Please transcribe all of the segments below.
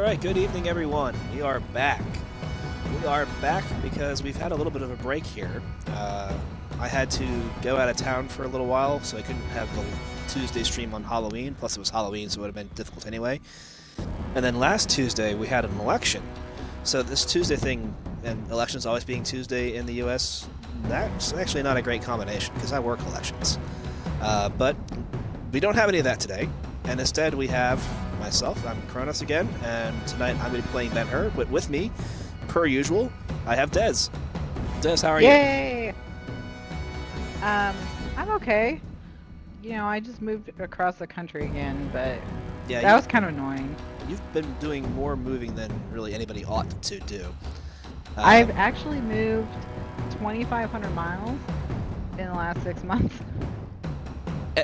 Alright, good evening everyone. We are back. We are back because we've had a little bit of a break here. I had to go out of town for a little while, so I couldn't have the Tuesday stream on Halloween, plus it was Halloween, so it would have been difficult anyway. And then last Tuesday, we had an election. So this Tuesday thing, and elections always being Tuesday in the US, that's actually not a great combination, because I work elections. But we don't have any of that today, and instead we have myself, I'm Kronos again, and tonight I'm going to be playing Ben Hur, but with me, per usual, I have Des. Des, how are you? Yay! I'm okay. You know, I just moved across the country again, but Yeah, that was kind of annoying. You've been doing more moving than really anybody ought to do. I've actually moved 2,500 miles in the last 6 months.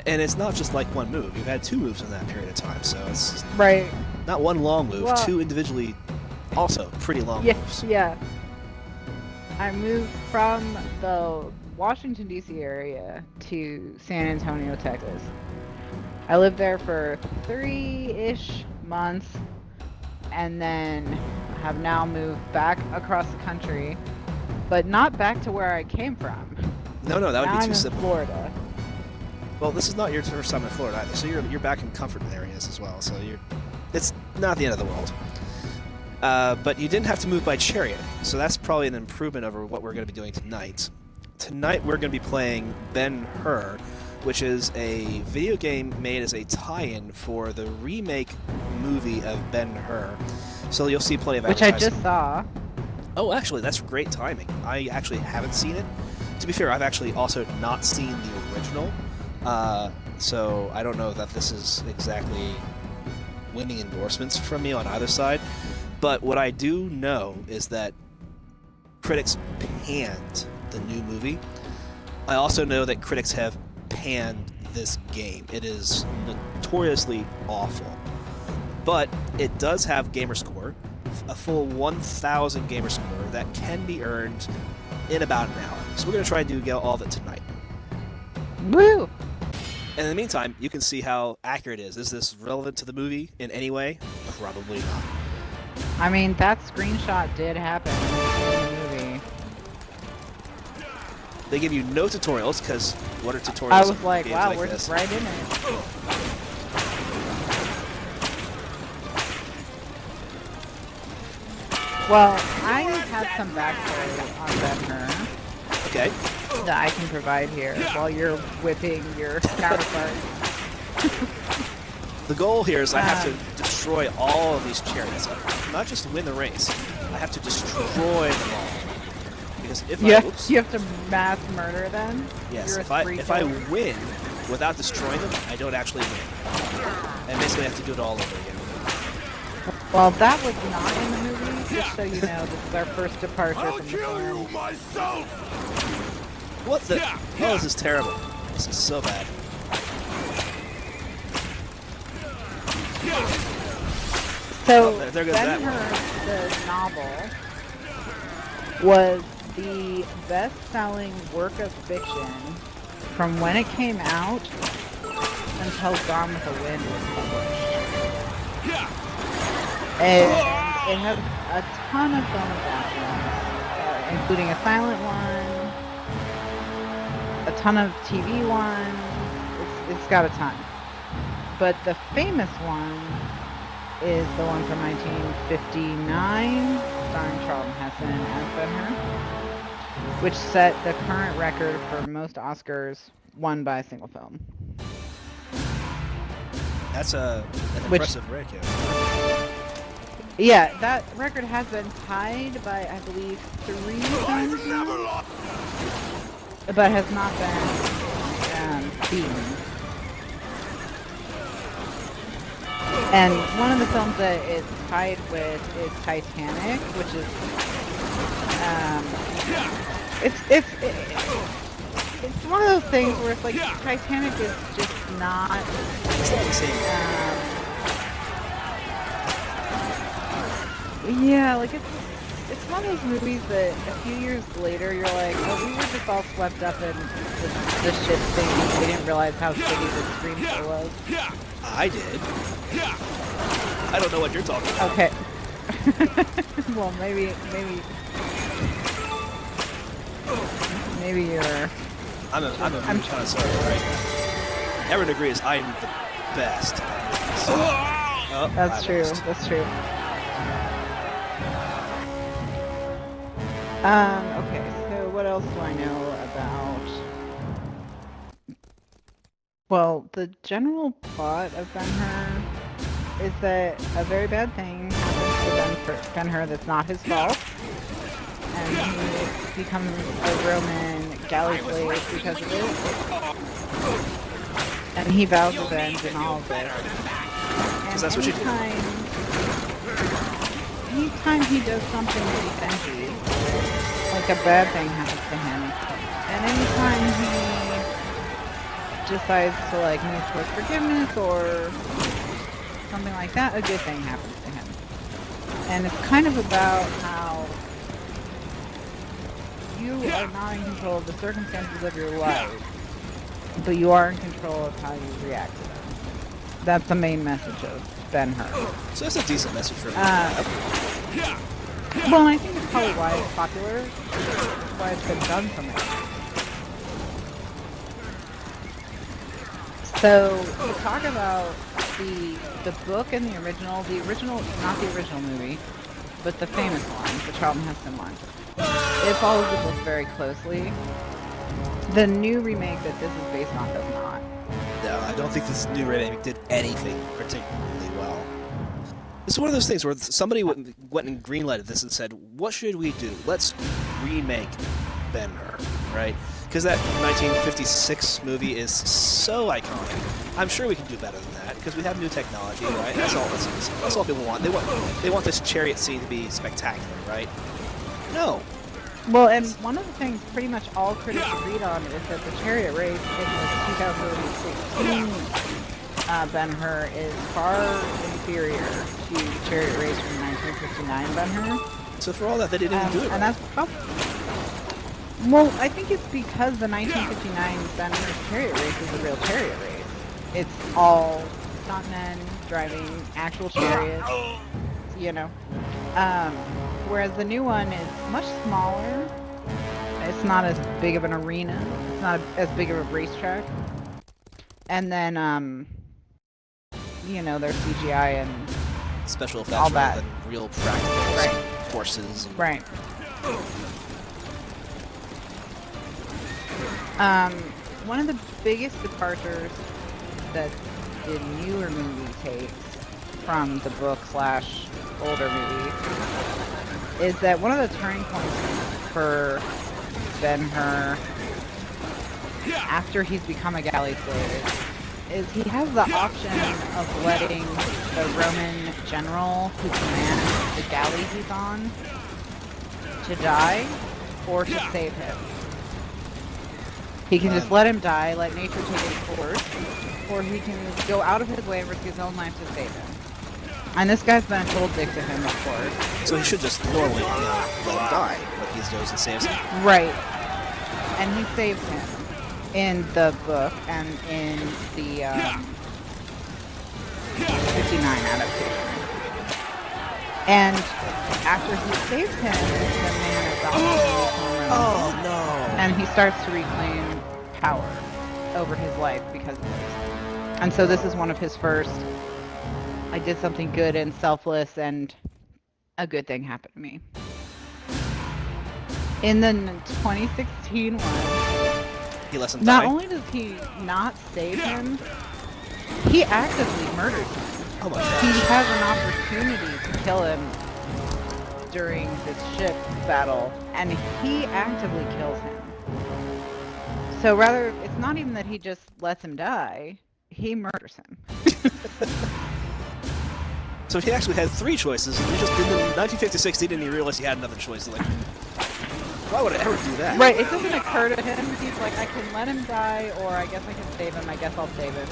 And it's not just like one move. You've had two moves in that period of time, so it's Right. not one long move, Well, two individually also pretty long moves. Yeah. I moved from the Washington, D.C. area to San Antonio, Texas. I lived there for 3-ish months, and then have now moved back across the country, but not back to where I came from. No, that would Now be I'm too in simple. Florida. Well, this is not your first time in Florida either, so you're back in comfort areas as well, so it's not the end of the world. But you didn't have to move by Chariot, so that's probably an improvement over what we're going to be doing tonight. Tonight we're going to be playing Ben Hur, which is a video game made as a tie-in for the remake movie of Ben Hur. So you'll see plenty of Which I advertising. just saw. Oh, actually, that's great timing. I actually haven't seen it. To be fair, I've actually also not seen the original. So I don't know that this is exactly winning endorsements from me on either side. But what I do know is that critics panned the new movie. I also know that critics have panned this game. It is notoriously awful. But it does have gamer score, a full 1,000 gamer score that can be earned in about an hour. So we're going to try and get all of it tonight. Woo! And in the meantime, you can see how accurate it is. Is this relevant to the movie in any way? Probably not. I mean, that screenshot did happen in the movie. They give you no tutorials, because what are tutorials? I was like, games wow, like we're this? just right in it. Well, I have some backstory on Ben Hur Okay. that I can provide here while you're whipping your counterpart. The goal here is I have to destroy all of these chariots. Not just win the race. I have to destroy them all. Because if You I... have, Whoops. you have to mass murder them? Yes, You're a if I spree win without destroying them, I don't actually win. I basically have to do it all over again. Well, that was not in the movie, just so you know. This is our first departure from the film. What the... Oh, this is terrible. This is so bad. So, Oh, there goes Ben that one. Hur, the novel, was the best-selling work of fiction from when it came out until Gone with the Wind was published. And it has a ton of film adaptations, including a silent one, a ton of TV ones. It's got a ton. But the famous one is the one from 1959, starring Charlton Heston as Ben Hur, which set the current record for most Oscars won by a single film. That's an impressive record. Yeah, that record has been tied by, I believe, 3 films now, but has not been beaten. And one of the films that it's tied with is Titanic, which is it's one of those things where it's like Titanic is just not. It's not the same. Yeah, like it's one of those movies that a few years later you're like, oh, we were just all swept up in the shit thing. We didn't realize how shitty the screenplay was. I did. I don't know what you're talking about. Okay. Well, maybe you're. I'm a movie connoisseur, right? Everyone agrees I'm the best. Oh, That's true. lost. That's true. Okay, so what else do I know about? Well, the general plot of Ben Hur is that a very bad thing happens to Ben Hur that's not his fault, and he becomes a Roman galley slave because of it, and he vows revenge and all of this. And that's what you do. Anytime he does something to Benji, like a bad thing happens to him, and anytime he decides to like move towards forgiveness or something like that, a good thing happens to him. And it's kind of about how you are not in control of the circumstances of your life, but you are in control of how you react to them. That's the main message of Ben Hur. So that's a decent message for me. Well, I think it's probably why it's popular, why it's been done so much. So, to talk about the book and the original, not the original movie, but the famous one, the Charlton Heston one, it follows the book very closely. The new remake that this is based on does not. No, I don't think this new remake did anything particularly well. This is one of those things where somebody went and greenlighted this and said, what should we do? Let's remake Ben Hur, right? Because that 1956 movie is so iconic. I'm sure we can do better than that, because we have new technology, right? That's all people want. They want this chariot scene to be spectacular, right? No. Well, and one of the things pretty much all critics agreed on is that the chariot race in the 2016 Ben Hur is far inferior to the chariot race from 1959 Ben Hur. So for all that, they didn't do it right. And that's well, I think it's because the 1959 Ben Hur chariot race is a real chariot race. It's all stuntmen driving actual chariots, you know. Whereas the new one is much smaller. It's not as big of an arena. It's not as big of a racetrack. And then, you know, there's CGI and special effects all that. rather than real practical Right. horses. And... Right. One of the biggest departures that the newer movie takes from the book/older movie is that one of the turning points for Ben Hur after he's become a galley slave is he has the option of letting the Roman general who commands the galley he's on to die or to save him. He can just let him die, let nature take its course, or he can go out of his way and risk his own life to save him. And this guy's been a total dick to him, of course. So he should just normally let him die, but he goes and saves him. Right. And he saves him in the book and in the 59 adaptation. And after he saves him, the man is Oh no! and he starts to reclaim power over his life because of this. And so this is one of his first, I did something good and selfless and a good thing happened to me. In the 2016 one, He lets him not die. only does he not save him, he actively murders him. Oh my He gosh. has an opportunity to kill him during this ship battle, and he actively kills him. So rather, it's not even that he just lets him die, he murders him. So he actually had three choices, and he just didn't. In 1956, he didn't even realize he had another choice. Like, why would I ever do that? Right, it doesn't occur to him. He's like, I can let him die, or I guess I can save him. I guess I'll save him.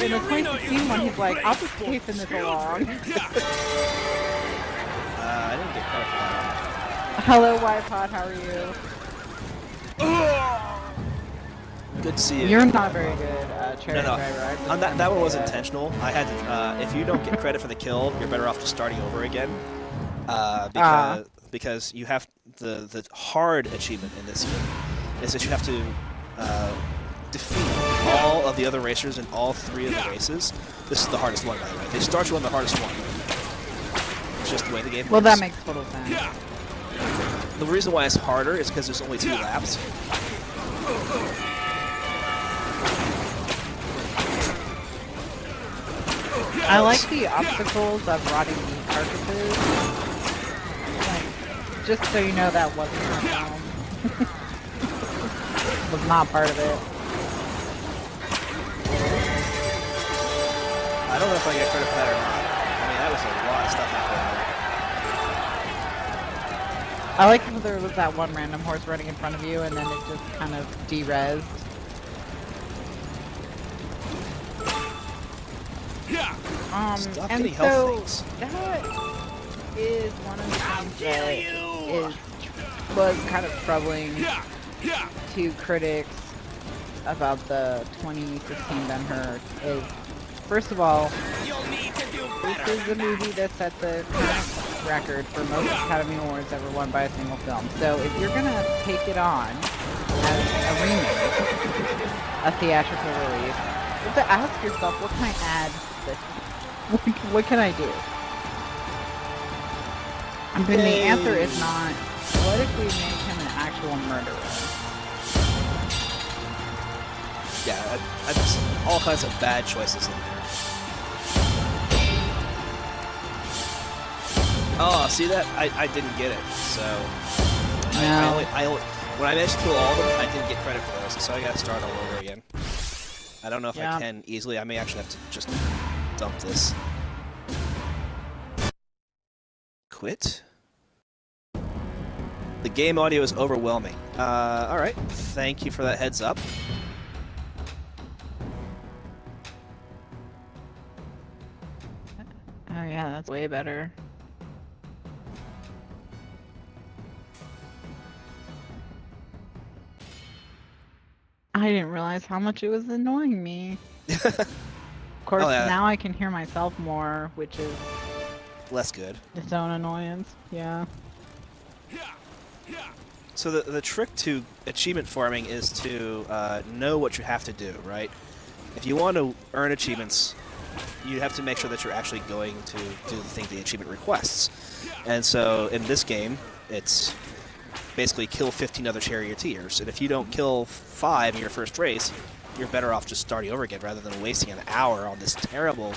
In the 2016 one, he's like, I'll just hasten this along. I didn't get clarified. Hello, Ypod, how are you? Good to see you. You're not very good chariot No. driver. That one was intentional. I had to. If you don't get credit for the kill, you're better off just starting over again. Because you have the hard achievement in this game is that you have to defeat all of the other racers in all 3 of the races. This is the hardest one, by the way. They start you on the hardest one. It's just the way the game works. Well, that makes total sense. The reason why it's harder is because there's only 2 laps. I like the obstacles of rotting meat carcasses. Like, just so you know, that wasn't my film. Was not part of it. I don't know if I get credit for that or not. I mean, that was a lot of stuff happening. I like how there was that one random horse running in front of you, and then it just kind of de-rezzed. Stop and getting so health things. that is one of the things that was kind of troubling to critics about the 2016 Ben Hur is, first of all, this is a movie that set the current record for most Academy Awards ever won by a single film. So if you're gonna take it on as a remake, a theatrical release, you have to ask yourself, what can I add to this? What can I do? I mean, the answer is not, what if we make him an actual murderer? Yeah, that's all kinds of bad choices in there. Oh, see that? I didn't get it, so... No. When I managed to kill all of them, I didn't get credit for those, so I gotta start all over again. I don't know if I can easily. I may actually have to just dump this. Quit. The game audio is overwhelming. Alright. Thank you for that heads up. Oh yeah, that's way better. I didn't realize how much it was annoying me. Of course, now I can hear myself more, which is less good. Its own annoyance, yeah. So the trick to achievement farming is to know what you have to do, right? If you want to earn achievements, you have to make sure that you're actually going to do the thing the achievement requests. And so in this game, it's basically kill 15 other charioteers, and if you don't kill 5 in your first race, you're better off just starting over again rather than wasting an hour on this terrible,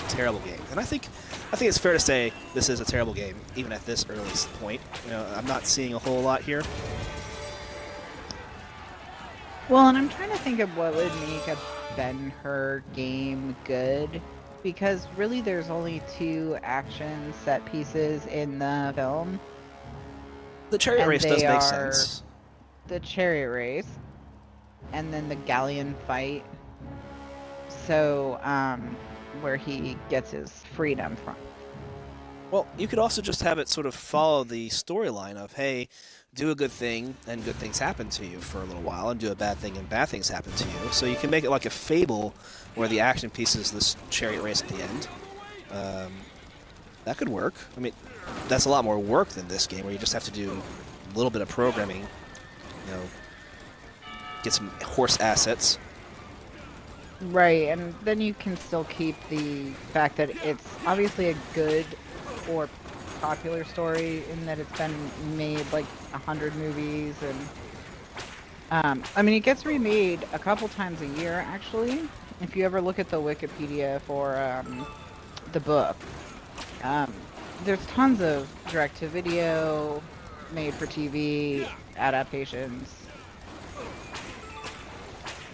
terrible game. And I think it's fair to say this is a terrible game, even at this early point. You know, I'm not seeing a whole lot here. Well, and I'm trying to think of what would make a Ben Hur game good, because really there's only 2 action set pieces in the film. The chariot race does make sense. The chariot race, and then the galleon fight. So, where he gets his freedom from. Well, you could also just have it sort of follow the storyline of, hey, do a good thing and good things happen to you for a little while, and do a bad thing and bad things happen to you. So you can make it like a fable where the action piece is this chariot race at the end. That could work. I mean, that's a lot more work than this game, where you just have to do a little bit of programming, you know, get some horse assets. Right, and then you can still keep the fact that it's obviously a good or popular story in that it's been made like 100 movies, and I mean, it gets remade a couple times a year, actually. If you ever look at the Wikipedia for the book, there's tons of direct-to-video, made-for-TV adaptations.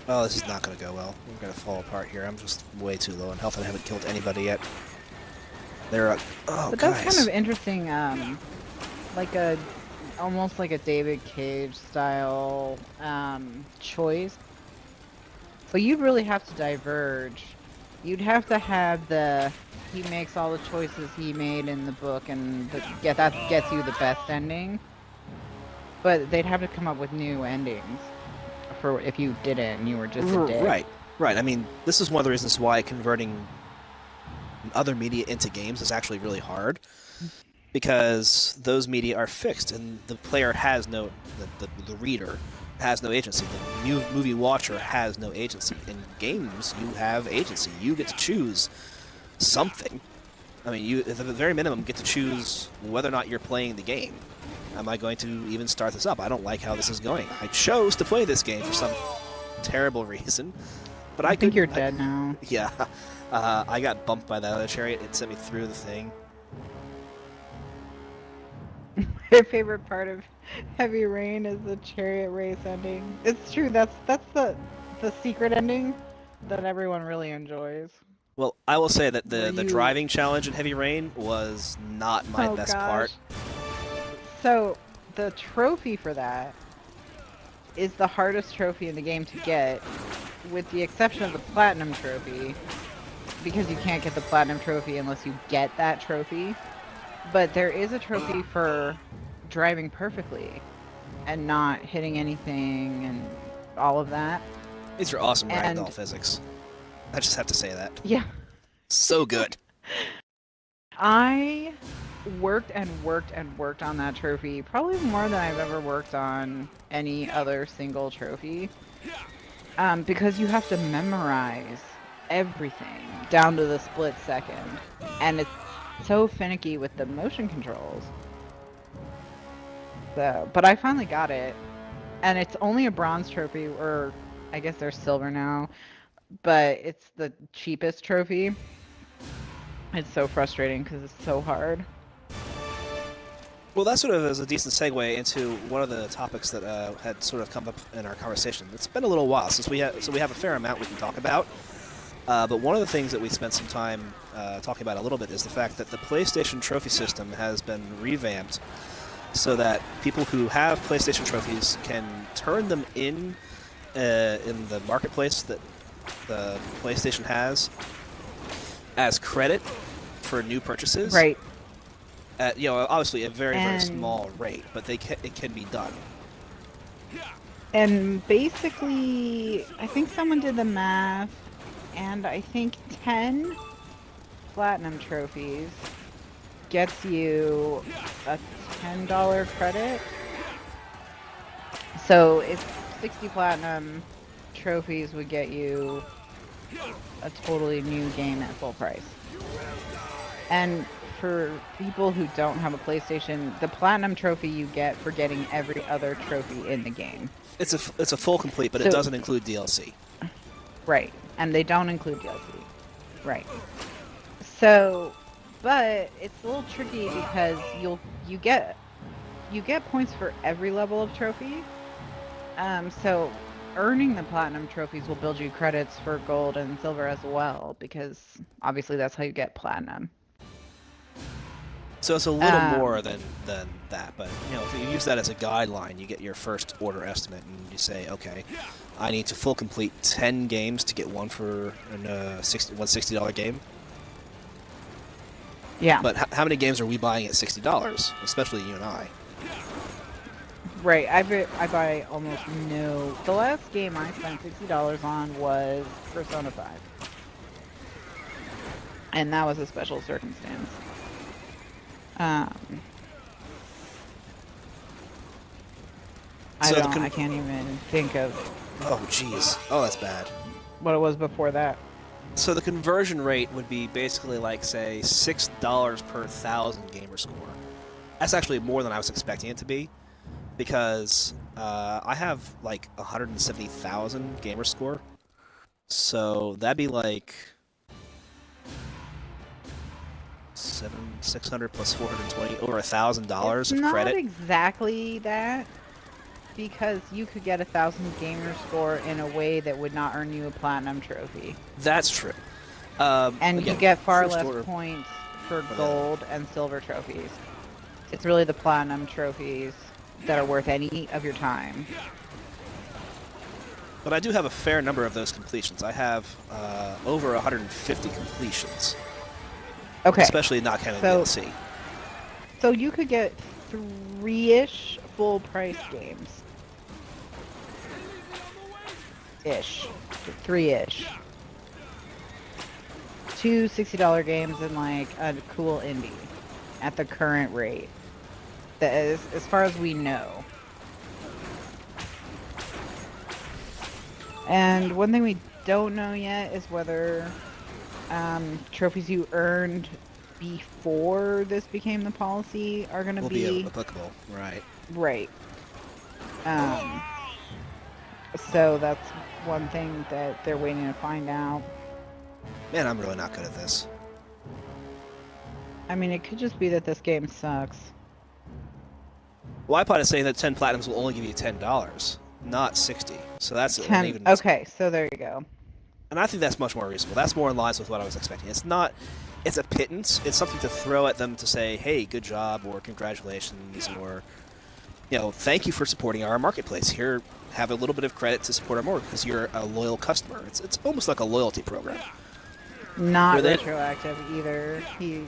Oh, this is not going to go well. We're going to fall apart here. I'm just way too low in health, and I haven't killed anybody yet. They're oh, but guys. That's kind of interesting, like almost like a David Cage style choice. But you'd really have to diverge. You'd have to have he makes all the choices he made in the book, and that gets you the best ending. But they'd have to come up with new endings. for if you didn't and you were just a dick. Right. I mean, this is one of the reasons why converting other media into games is actually really hard, because those media are fixed and the player has no, the reader has no agency. The movie watcher has no agency. In games, you have agency. You get to choose something. I mean, you at the very minimum get to choose whether or not you're playing the game. Am I going to even start this up? I don't like how this is going. I chose to play this game for some terrible reason, but I think you're dead now. Yeah. I got bumped by that other chariot. It sent me through the thing. My favorite part of Heavy Rain is the chariot race ending. It's true. That's the secret ending that everyone really enjoys. Well, I will say that the driving challenge in Heavy Rain was not my best part. So the trophy for that is the hardest trophy in the game to get, with the exception of the platinum trophy, because you can't get the platinum trophy unless you get that trophy. But there is a trophy for driving perfectly and not hitting anything and all of that. These are awesome ragdoll physics. I just have to say that. Yeah. So good. I worked and worked and worked on that trophy probably more than I've ever worked on any other single trophy. Because you have to memorize everything down to the split second. And it's so finicky with the motion controls. So, but I finally got it. And it's only a bronze trophy, or I guess they're silver now. But it's the cheapest trophy. It's so frustrating because it's so hard. Well, that sort of is a decent segue into one of the topics that had sort of come up in our conversation. It's been a little while since we have a fair amount we can talk about. But one of the things that we spent some time talking about a little bit is the fact that the PlayStation trophy system has been revamped so that people who have PlayStation trophies can turn them in the marketplace that the PlayStation has as credit for new purchases. Right. At, obviously a very, very small rate, but it can be done. And basically, I think someone did the math, and I think 10 platinum trophies gets you a $10 credit. So if 60 platinum trophies would get you a totally new game at full price. And for people who don't have a PlayStation, the platinum trophy you get for getting every other trophy in the game. It's a full complete, but it doesn't include DLC. Right, and they don't include DLC. Right. So, but it's a little tricky because you get points for every level of trophy. So earning the platinum trophies will build you credits for gold and silver as well, because obviously that's how you get platinum. So it's a little more than that, but if you use that as a guideline, you get your first order estimate, and you say, okay, I need to full complete 10 games to get one for one $60 game. Yeah. But how many games are we buying at $60? Especially you and I. Right. I buy almost no. The last game I spent $60 on was Persona 5, and that was a special circumstance. I can't even think of. Oh, jeez. Oh, that's bad. What it was before that. So the conversion rate would be basically like, say, $6 per 1,000 gamer score. That's actually more than I was expecting it to be, because I have like 170,000 gamer score. So that'd be like 600 plus 420, over $1,000 of credit. Not exactly that, because you could get 1,000 gamer score in a way that would not earn you a platinum trophy. That's true. And you get far less points for gold and silver trophies. It's really the platinum trophies that are worth any of your time. But I do have a fair number of those completions. I have over 150 completions. Okay. Especially not counting DLC. So you could get 3-ish full price games. ish, 3-ish. 2 $60 games and like a cool indie at the current rate. That is, as far as we know. And one thing we don't know yet is whether trophies you earned before this became the policy are going to be applicable, right? Right. So that's one thing that they're waiting to find out. Man, I'm really not good at this. I mean, it could just be that this game sucks. Well, iPod is saying that 10 platinums will only give you $10, not 60. So that's 10. even. Okay, so there you go. And I think that's much more reasonable. That's more in line with what I was expecting. It's not. It's a pittance. It's something to throw at them to say, "Hey, good job," or "Congratulations," or "Thank you for supporting our marketplace. Here, have a little bit of credit to support our more because you're a loyal customer." It's almost like a loyalty program. Not retroactive either. His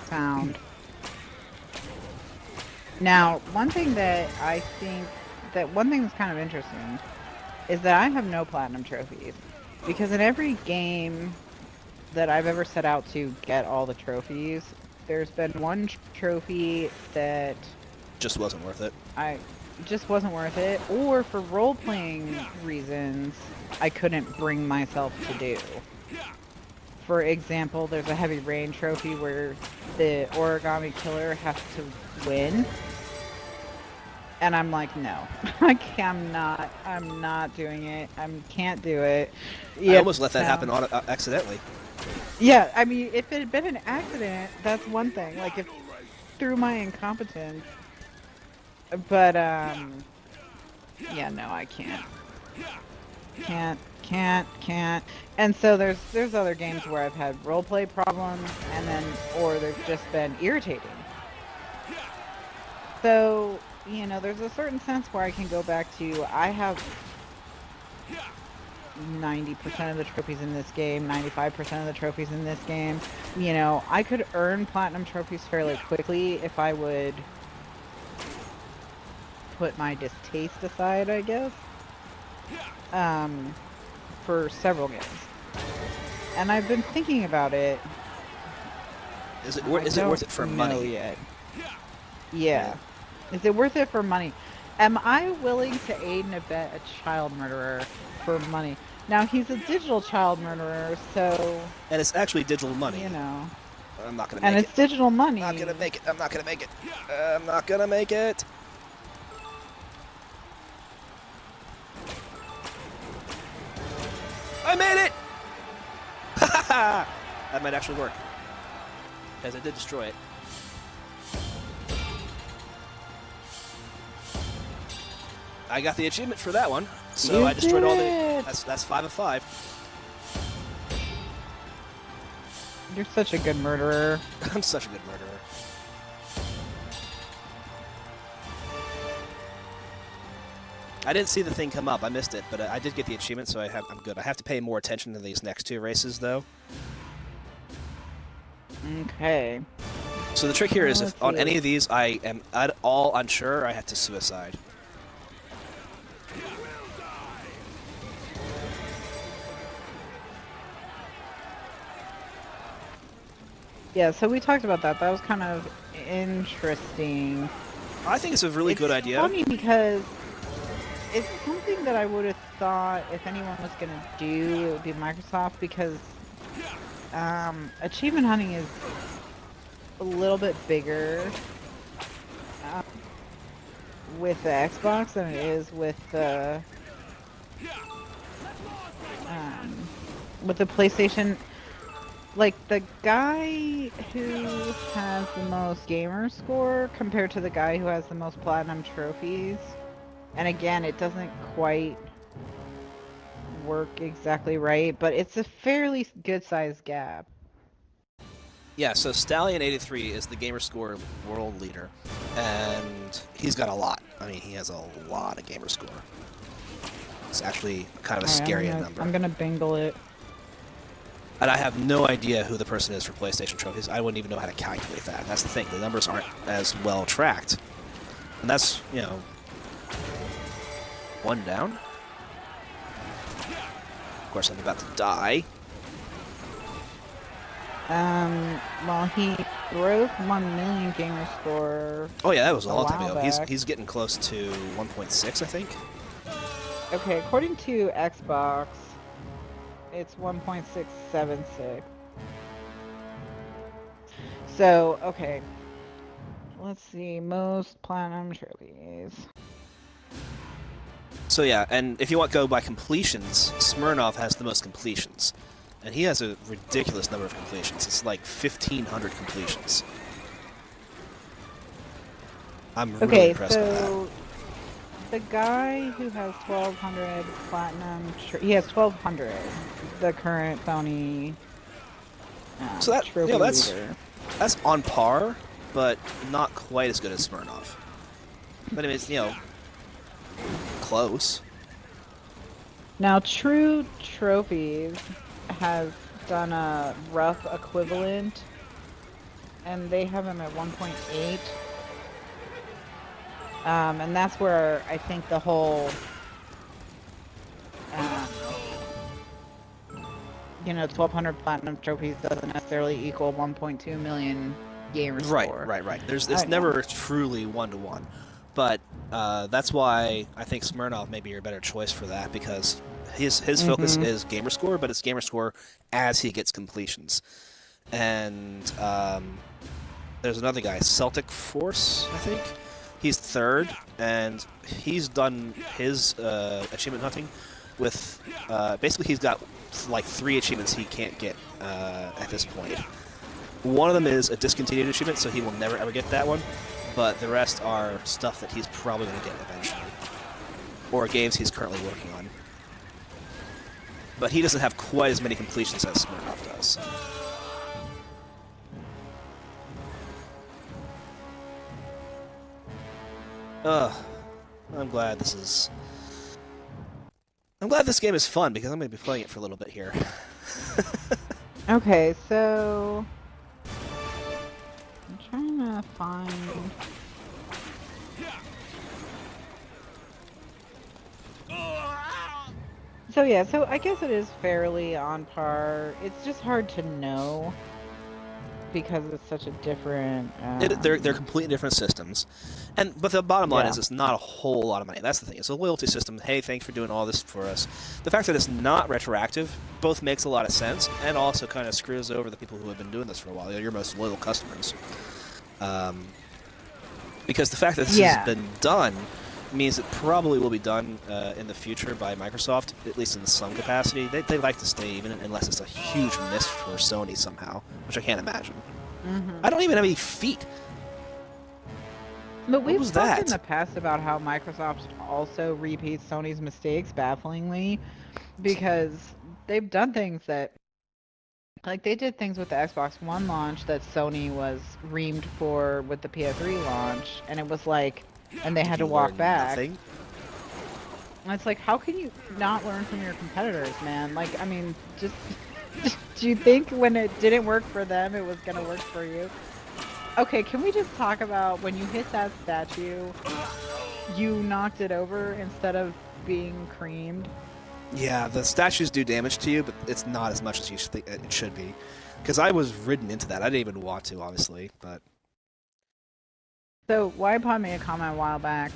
sound. Now, one thing that's kind of interesting is that I have no platinum trophies because in every game that I've ever set out to get all the trophies, there's been one trophy that just wasn't worth it. Or for role-playing reasons, I couldn't bring myself to do. For example, there's a heavy rain trophy where the origami killer has to win. And I'm like, no, I'm not doing it. I can't do it. I almost let that happen accidentally. Yeah, I mean, if it had been an accident, that's one thing. Like, if through my incompetence. But, yeah, no, I can't. Can't. And so there's other games where I've had roleplay problems, or they've just been irritating. So, there's a certain sense where I can go back to, I have 90% of the trophies in this game, 95% of the trophies in this game. I could earn platinum trophies fairly quickly if I would put my distaste aside, I guess. For several games. And I've been thinking about it. Is it worth it for money? Yet. Yeah. Is it worth it for money? Am I willing to aid and abet a child murderer for money? Now, he's a digital child murderer, so... And it's actually digital money. I'm not going to make it. And it's digital money. I'm not going to make it. I made it! That might actually work. Because I did destroy it. I got the achievement for that one. So I destroyed all the... That's 5 of 5. You're such a good murderer. I'm such a good murderer. I didn't see the thing come up. I missed it, but I did get the achievement, so I'm good. I have to pay more attention to these next 2 races, though. Okay. So the trick here is if on any of these I am at all unsure, I have to suicide. Yeah, so we talked about that. That was kind of interesting. I think it's a really good idea. It's funny because it's something that I would have thought if anyone was going to do, it would be Microsoft, because achievement hunting is a little bit bigger with the Xbox than it is with the PlayStation. Like, the guy who has the most gamer score compared to the guy who has the most platinum trophies, and again, it doesn't quite work exactly right, but it's a fairly good-sized gap. Yeah, so Stallion83 is the gamer score world leader, and he's got a lot. I mean, he has a lot of gamer score. It's actually kind of a scary number. I'm gonna bingle it. And I have no idea who the person is for PlayStation trophies. I wouldn't even know how to calculate that. That's the thing. The numbers aren't as well tracked. And that's, 1 down. course, I'm about to die. Well, he broke 1 million gamer score. Oh yeah, that was a long time while ago. back. He's getting close to 1.6, I think. Okay, according to Xbox, it's 1.676. So, okay. Let's see, most platinum trophies. So yeah, and if you want to go by completions, Smirnov has the most completions. And he has a ridiculous number of completions. It's like 1,500 completions. I'm really impressed by that. So the guy who has 1,200 platinum, he has 1,200. The current Sony So that, trophy leader. that's on par, but not quite as good as Smirnov. But I mean, it's, you know, close. Now, True Trophies has done a rough equivalent, and they have him at 1.8. And that's where I think the whole, you know, 1,200 platinum trophies doesn't necessarily equal 1.2 million gamer score. Right. It's never truly 1-to-1. But that's why I think Smirnov may be your better choice for that, because his focus is gamer score, but it's gamer score as he gets completions. And there's another guy, Celtic Force, I think. He's third, and he's done his achievement hunting with basically he's got like 3 achievements he can't get at this point. One of them is a discontinued achievement, so he will never ever get that one. But the rest are stuff that he's probably going to get eventually, or games he's currently working on. But he doesn't have quite as many completions as Smirnov does. I'm glad this game is fun, because I'm going to be playing it for a little bit here. Okay, so I'm trying to find. So yeah, so I guess it is fairly on par. It's just hard to know because it's such a different. They're completely different systems, but the bottom line is it's not a whole lot of money. That's the thing. It's a loyalty system. Hey, thanks for doing all this for us. The fact that it's not retroactive both makes a lot of sense, and also kind of screws over the people who have been doing this for a while. Your most loyal customers. Because the fact that this has been done means it probably will be done in the future by Microsoft, at least in some capacity. They like to stay even, unless it's a huge miss for Sony somehow, which I can't imagine. I don't even have any feet. But we've talked in the past about how Microsoft also repeats Sony's mistakes bafflingly, because they've done things that, like, they did things with the Xbox One launch that Sony was reamed for with the PS3 launch, and it was like, and they had to walk back. Nothing? And it's like, how can you not learn from your competitors, man? Like, I mean, just do you think when it didn't work for them, it was gonna work for you? Okay, can we just talk about when you hit that statue, you knocked it over instead of being creamed? Yeah, the statues do damage to you, but it's not as much as you think it should be. Because I was ridden into that. I didn't even want to, obviously, but... So, Wipeod made a comment a while back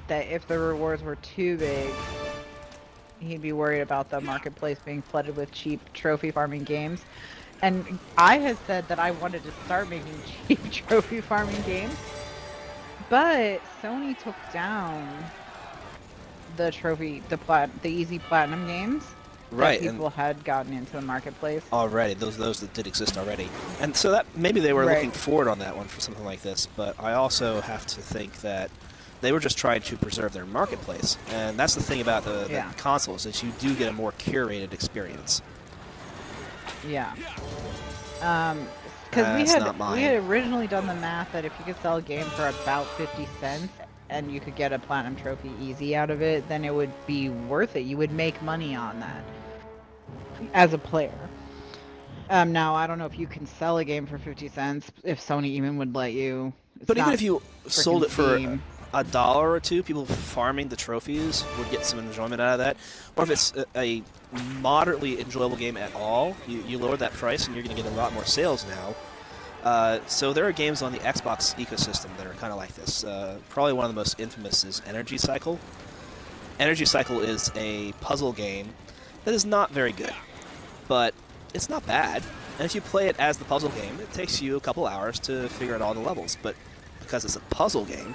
that if the rewards were too big, he'd be worried about the marketplace being flooded with cheap trophy farming games. And I had said that I wanted to start making cheap trophy farming games, but Sony took down the easy platinum games that people had gotten into the marketplace already. Those that did exist already, and so that maybe they were looking forward on that one for something like this. But I also have to think that they were just trying to preserve their marketplace, and that's the thing about the consoles, is you do get a more curated experience. Yeah. Because we had originally done the math that if you could sell a game for about 50 cents and you could get a platinum trophy easy out of it, then it would be worth it. You would make money on that as a player. Now, I don't know if you can sell a game for 50 cents, if Sony even would let you. But even if you sold it for $1 or $2, people farming the trophies would get some enjoyment out of that. Or if it's a moderately enjoyable game at all, you lower that price and you're going to get a lot more sales now. So there are games on the Xbox ecosystem that are kind of like this. Probably one of the most infamous is Energy Cycle. Energy Cycle is a puzzle game that is not very good, but it's not bad. And if you play it as the puzzle game, it takes you a couple hours to figure out all the levels. But because it's a puzzle game,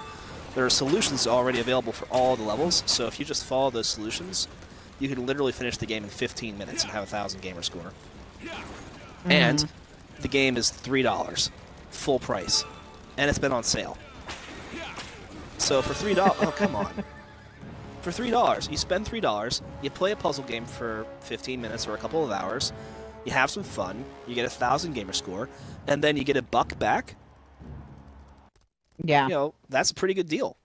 there are solutions already available for all the levels. So if you just follow those solutions, you can literally finish the game in 15 minutes and have 1,000 gamer score. And the game is $3, full price, and it's been on sale. So for $3, oh come on. For $3, you spend $3, you play a puzzle game for 15 minutes or a couple of hours, you have some fun, you get 1,000 gamer score, and then you get $1 back. Yeah. You know, that's a pretty good deal.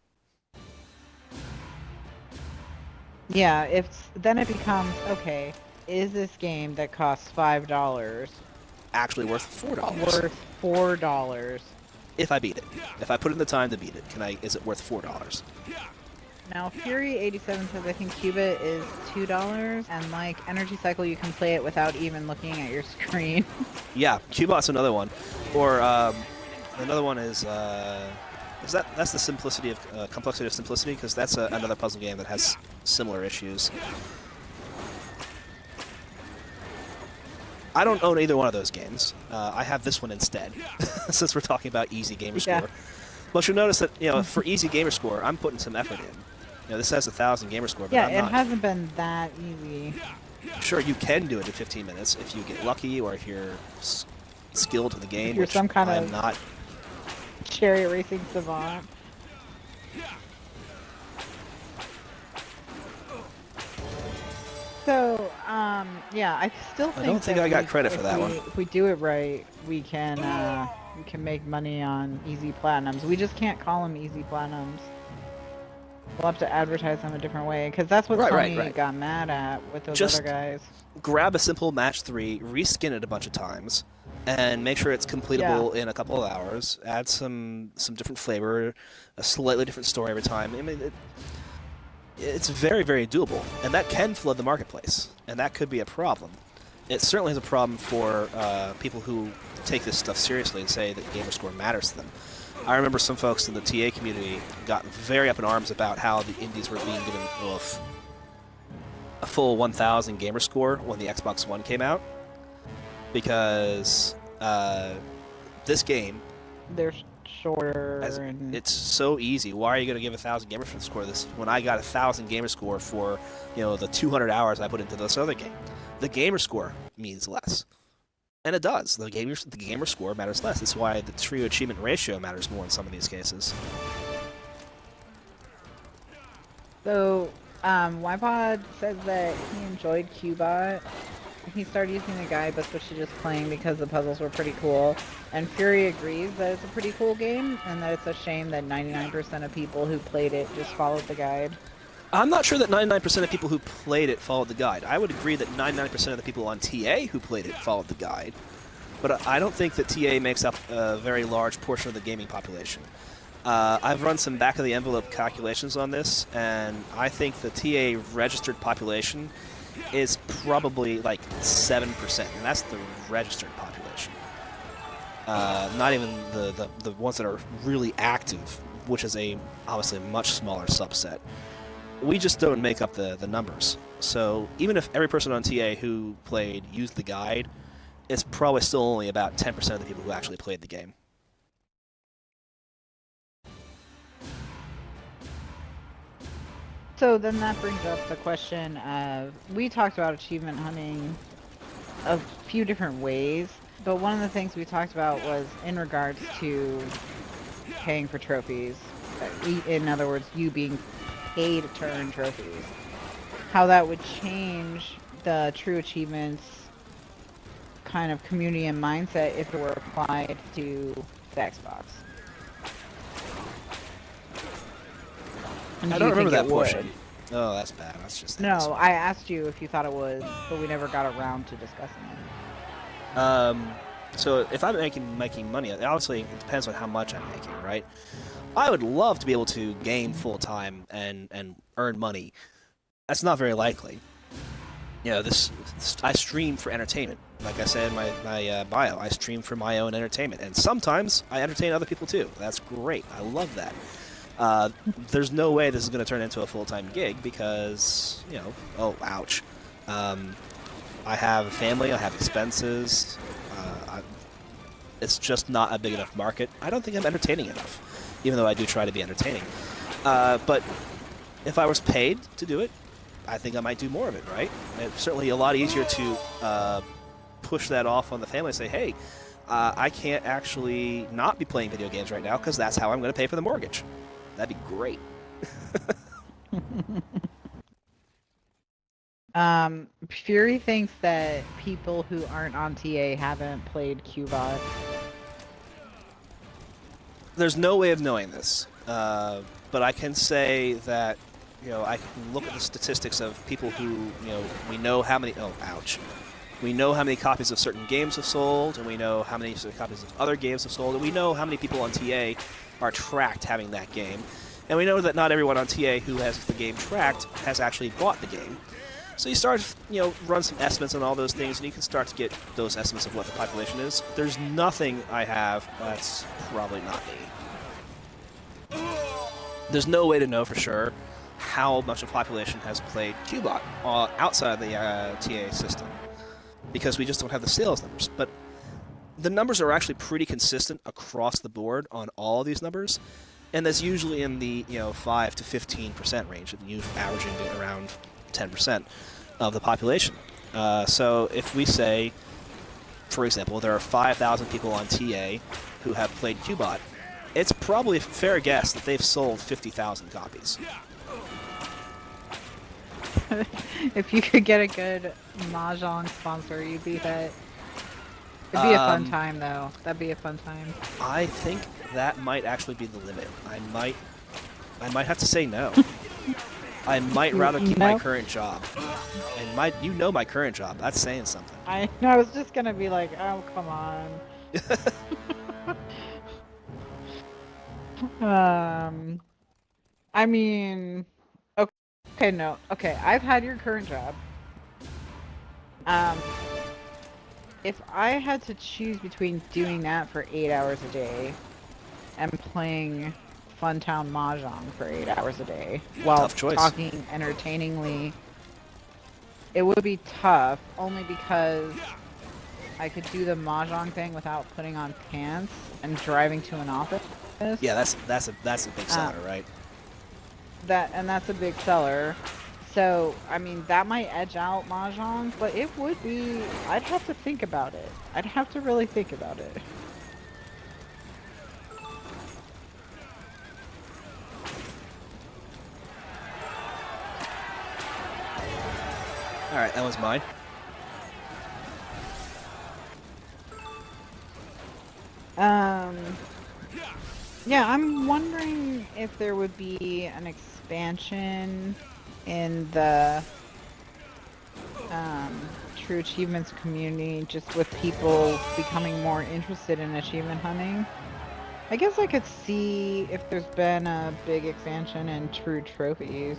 Yeah, then it becomes, okay, is this game that costs $5 actually worth $4? Worth $4. If I beat it. If I put in the time to beat it, is it worth $4? Now, Fury87 says I think Qubit is $2, and like Energy Cycle, you can play it without even looking at your screen. Yeah, Qbot's another one. Or another one is that's the simplicity of complexity of simplicity, because that's another puzzle game that has similar issues. I don't own either one of those games. I have this one instead, since we're talking about easy gamer score. But you'll notice that for easy gamer score, I'm putting some effort in. This has 1,000 gamer score, but it hasn't been that easy. Sure, you can do it in 15 minutes if you get lucky, or if you're skilled to the game. If you're some kind I'm of not. Chariot racing savant. So, yeah, I still think. I don't think I got credit for that one. If we do it right, we can make money on easy platinums. We just can't call them easy platinums. We'll have to advertise them a different way, because that's what Tony got mad at with those other guys. Grab a simple match 3, reskin it a bunch of times, and make sure it's completable in a couple of hours. Add some different flavor, a slightly different story every time. I mean, it's very, very doable, and that can flood the marketplace, and that could be a problem. It certainly is a problem for people who take this stuff seriously and say that gamer score matters to them. I remember some folks in the TA community got very up in arms about how the indies were being given a full 1,000 gamer score when the Xbox One came out, because this game, they're shorter. It's so easy. Why are you going to give 1,000 gamer score this when I got 1,000 gamer score for the 200 hours I put into this other game? The gamer score means less. And it does. The gamer score matters less. That's why the trio achievement ratio matters more in some of these cases. So, Ypod says that he enjoyed Qbot. He started using the guide, but switched to just playing because the puzzles were pretty cool. And Fury agrees that it's a pretty cool game, and that it's a shame that 99% of people who played it just followed the guide. I'm not sure that 99% of people who played it followed the guide. I would agree that 99% of the people on TA who played it followed the guide. But I don't think that TA makes up a very large portion of the gaming population. I've run some back-of-the-envelope calculations on this, and I think the TA registered population is probably like 7%, and that's the registered population. Not even the ones that are really active, which is obviously a much smaller subset. We just don't make up the numbers. So even if every person on TA who played used the guide, it's probably still only about 10% of the people who actually played the game. So then that brings up the question of, we talked about achievement hunting a few different ways, but one of the things we talked about was in regards to paying for trophies. In other words, you being paid to earn trophies. How that would change the true achievements kind of community and mindset if it were applied to the Xbox. I don't remember that portion. Oh, that's bad. That's just no. I asked you if you thought it was, but we never got around to discussing it. So if I'm making money, obviously it depends on how much I'm making, right? I would love to be able to game full time and earn money. That's not very likely. I stream for entertainment. Like I said in my bio, I stream for my own entertainment, and sometimes I entertain other people too. That's great. I love that. There's no way this is going to turn into a full-time gig because, oh, ouch. I have a family, I have expenses. It's just not a big enough market. I don't think I'm entertaining enough, even though I do try to be entertaining. But if I was paid to do it, I think I might do more of it, right? It's certainly a lot easier to push that off on the family and say, hey, I can't actually not be playing video games right now because that's how I'm going to pay for the mortgage. That'd be great. Fury thinks that people who aren't on TA haven't played Xpovos. There's no way of knowing this, but I can say that I can look at the statistics of people who we know how many. Oh, ouch! We know how many copies of certain games have sold, and we know how many copies of other games have sold, and we know how many people on TA are tracked having that game, and we know that not everyone on TA who has the game tracked has actually bought the game. So you start, run some estimates on all those things, and you can start to get those estimates of what the population is. There's nothing I have that's probably not me. There's no way to know for sure how much of the population has played Xpovos outside the TA system, because we just don't have the sales numbers. But the numbers are actually pretty consistent across the board on all of these numbers, and that's usually in the 5 to 15% range, averaging around 10% of the population. So if we say, for example, there are 5,000 people on TA who have played Xpovos, it's probably a fair guess that they've sold 50,000 copies. If you could get a good Mahjong sponsor, you'd be that. It'd be a fun time, though. That'd be a fun time. I think that might actually be the limit. I might have to say no. I might rather keep my current job. And my current job. That's saying something. I was just gonna be like, oh, come on. I mean, okay, no. Okay, I've had your current job. If I had to choose between doing that for 8 hours a day and playing Funtown Mahjong for 8 hours a day while talking entertainingly, it would be tough, only because I could do the Mahjong thing without putting on pants and driving to an office. Yeah, that's a big seller, right? That's a big seller. So, I mean, that might edge out Mahjong, but it would be... I'd have to think about it. I'd have to really think about it. Alright, that was mine. Yeah, I'm wondering if there would be an expansion in the True Achievements community, just with people becoming more interested in achievement hunting. I guess I could see if there's been a big expansion in True Trophies.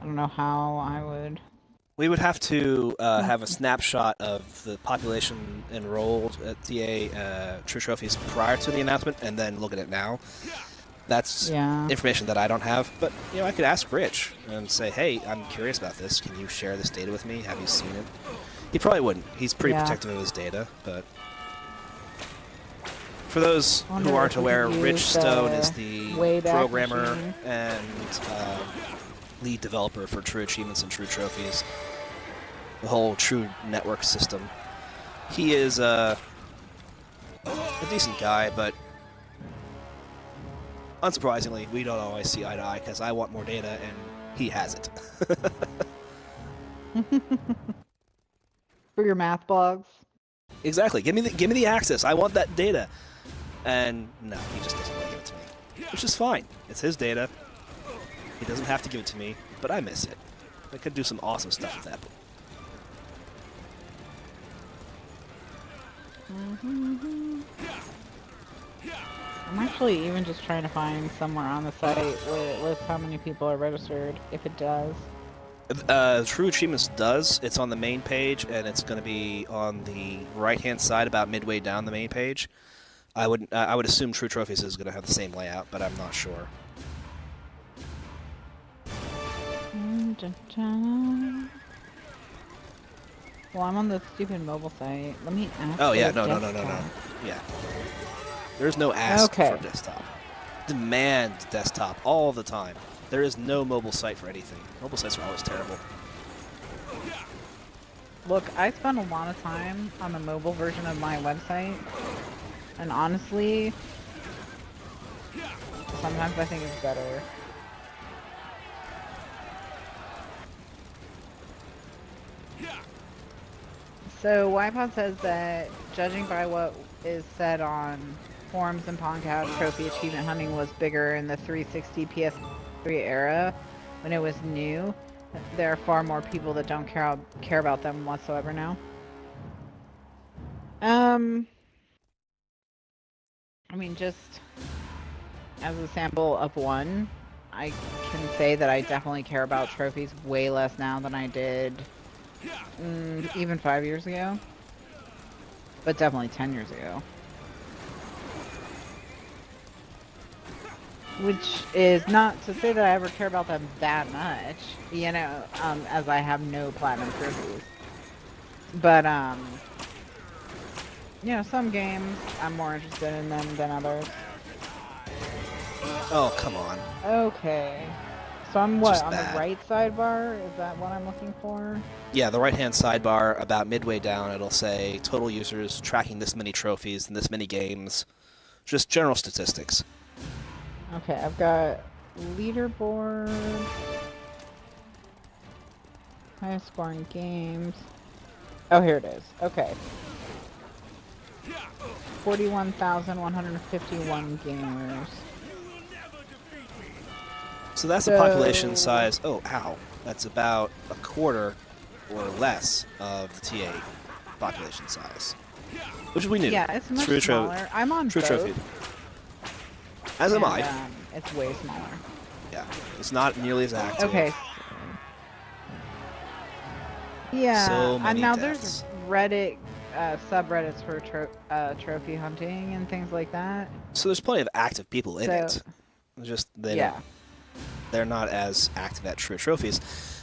I don't know how I would. We would have to have a snapshot of the population enrolled at TA True Trophies prior to the announcement, and then look at it now. That's information that I don't have, but I could ask Rich and say, hey, I'm curious about this. Can you share this data with me? Have you seen it? He probably wouldn't. He's pretty protective of his data, but for those who aren't aware, Rich Stone is the programmer and lead developer for True Achievements and True Trophies, the whole True Network system. He is a decent guy, but unsurprisingly, we don't always see eye to eye because I want more data and he has it. For your math blogs? Exactly. Give me the access. I want that data. And no, he just doesn't want to give it to me, which is fine. It's his data. He doesn't have to give it to me, but I miss it. I could do some awesome stuff with that. I'm actually even just trying to find somewhere on the site where it lists how many people are registered, if it does. True Achievements does. It's on the main page, and it's going to be on the right-hand side, about midway down the main page. I would assume True Trophies is going to have the same layout, but I'm not sure. Well, I'm on the stupid mobile site. Let me ask. Oh yeah, for no. desktop. Yeah, there's no ask Okay. for desktop. Demand desktop all the time. There is no mobile site for anything. Mobile sites are always terrible. Look, I spend a lot of time on the mobile version of my website, and honestly, sometimes I think it's better. So Ypod says that, judging by what is said on forums and podcasts, trophy achievement hunting was bigger in the 360 PS3 era when it was new. There are far more people that don't care about them whatsoever now. I mean, just as a sample of one, I can say that I definitely care about trophies way less now than I did even 5 years ago, but definitely 10 years ago. Which is not to say that I ever care about them that much, you know, as I have no platinum trophies. But, you know, some games I'm more interested in them than others. Oh, come on. Okay. So I'm what, Just on bad. the right sidebar? Is that what I'm looking for? Yeah, the right-hand sidebar, about midway down, it'll say total users tracking this many trophies and this many games. Just general statistics. Okay, I've got leaderboard, highest scoring games. Oh, here it is. Okay. 41,151 gamers. So that's the population size. Oh, ow. That's about a quarter or less of the TA population size. Which we knew. Yeah, it's much True smaller. I'm on True both. Trophy. As am and, I. It's way smaller. Yeah. It's not nearly as active. Okay. Yeah, So many now deaths. there's Reddit subreddits for trophy hunting and things like that. So there's plenty of active people in it. Just they're not as active at True Trophies.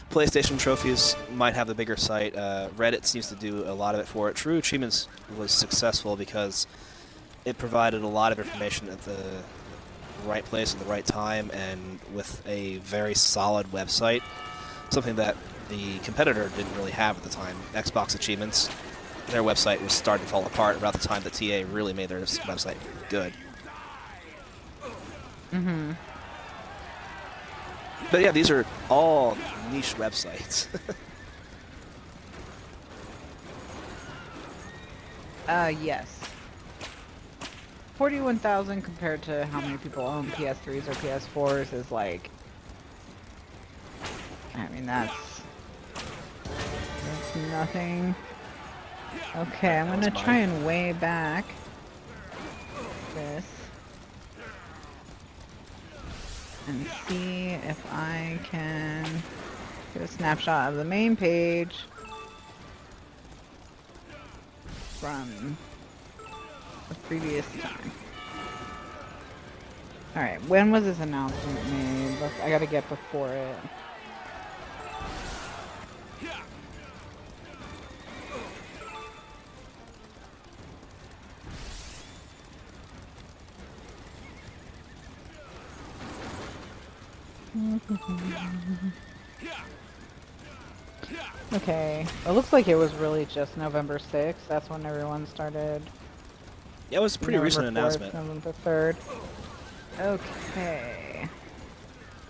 PlayStation Trophies might have the bigger site. Reddit seems to do a lot of it for it. True Achievements was successful because it provided a lot of information at the right place at the right time and with a very solid website, something that the competitor didn't really have at the time. Xbox Achievements, their website was starting to fall apart about the time that TA really made their website good. Mm-hmm. But yeah, these are all niche websites. Yes. 41,000 compared to how many people own PS3s or PS4s is like... I mean, that's nothing. Okay, I'm gonna try and way back this and see if I can get a snapshot of the main page from the previous time. Alright, when was this announcement made? I gotta get before it. Okay, it looks like it was really just November 6th. That's when everyone started. Yeah, it was a pretty recent announcement. November 3rd. Okay.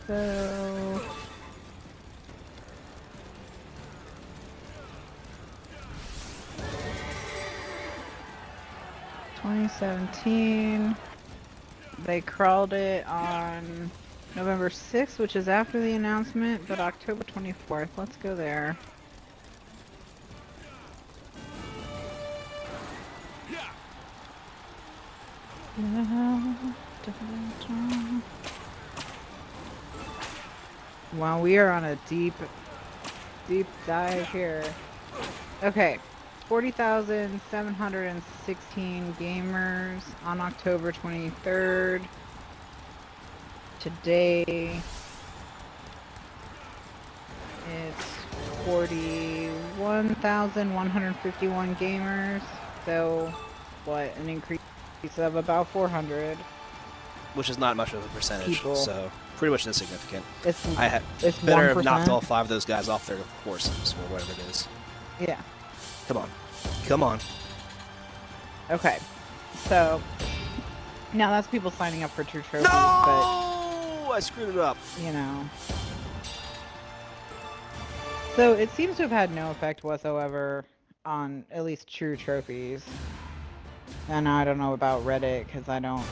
So... ...2017... They crawled it on November 6th, which is after the announcement, but October 24th. Let's go there. Wow, we are on a deep dive here. Okay, 40,716 gamers on October 23rd. Today, it's 41,151 gamers. So, what, an increase of about 400. Which is not much of a percentage, People. so pretty much insignificant. It's better 1%. have knocked all 5 of those guys off their horses or whatever it is. Yeah. Come on. Come on. Okay. So, now that's people signing up for True Trophies, No! but, I screwed it up. you know. So, it seems to have had no effect whatsoever on at least True Trophies. And I don't know about Reddit, because I don't...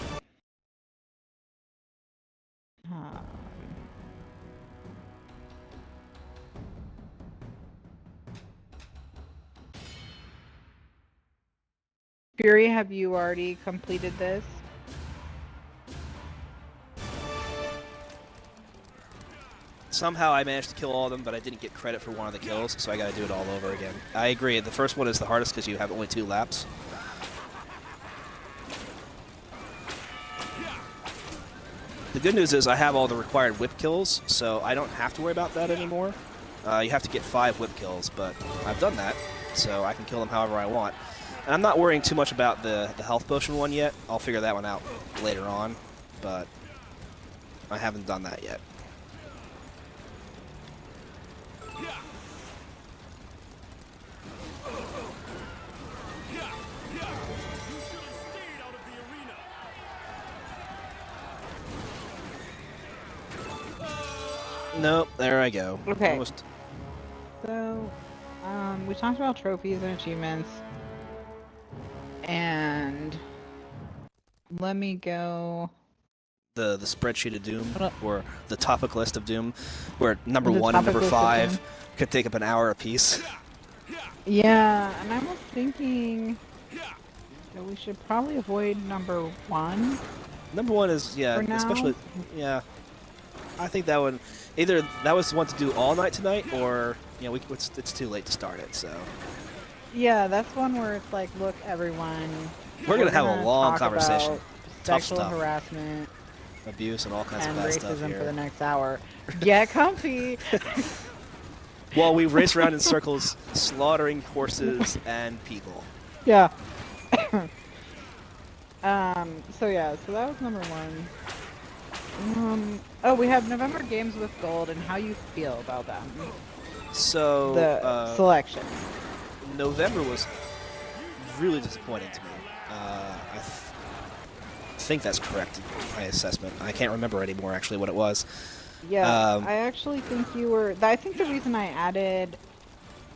Fury, have you already completed this? Somehow I managed to kill all of them, but I didn't get credit for one of the kills, so I gotta do it all over again. I agree, the first one is the hardest because you have only 2 laps. The good news is I have all the required whip kills, so I don't have to worry about that anymore. You have to get 5 whip kills, but I've done that, so I can kill them however I want. And I'm not worrying too much about the health potion one yet. I'll figure that one out later on, but I haven't done that yet. Nope, there I go. Okay. Almost. So, we talked about trophies and achievements. And let me go... The spreadsheet of Doom, Hold up. or the topic list of Doom, where number The 1 and topic number list of 5 Doom. could take up an hour apiece. Yeah, and I was thinking that we should probably avoid number 1. Number 1 is, yeah, For now? especially, yeah. I think that one, either that was the one to do all night tonight, or, you know, it's too late to start it, so. Yeah, that's one where it's like, look, everyone. We're gonna have a long talk conversation. about Tough sexual stuff. harassment Abuse and all kinds and of bad stuff racism here. for the next hour. Get comfy! While we race around in circles, slaughtering horses and people. Yeah. So yeah, so that was number 1. Oh, we have November games with gold and how you feel about them. So, The selection. November was really disappointing to me. I think that's correct, my assessment. I can't remember anymore, actually, what it was. Yeah, I actually think you were... I think the reason I added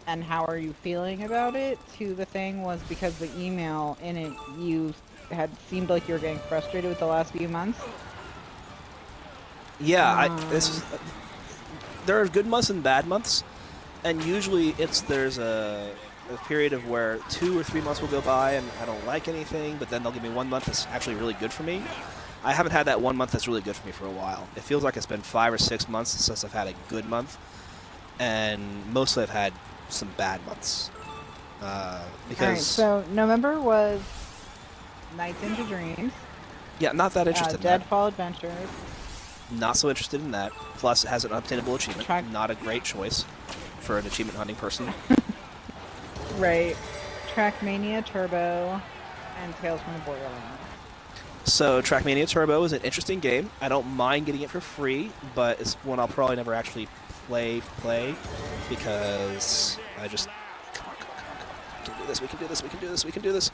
and how are you feeling about it to the thing was because the email in it, you had seemed like you were getting frustrated with the last few months. Yeah, there are good months and bad months, and usually there's a period of where 2 or 3 months will go by and I don't like anything, but then they'll give me 1 month that's actually really good for me. I haven't had that 1 month that's really good for me for a while. It feels like it's been 5 or 6 months since I've had a good month, and mostly I've had some bad months. Because Alright, so November was Nights into Dreams, yeah, not that interested in that. Deadfall Adventures, Not so interested in that. Plus, it has an unobtainable achievement. Track- Not a great choice for an achievement hunting person. right, Trackmania Turbo, and Tales from the Borderlands. So, Trackmania Turbo is an interesting game. I don't mind getting it for free, but it's one I'll probably never actually play, because I just... Come on. We can do this, we can do this, we can do this, we can do this.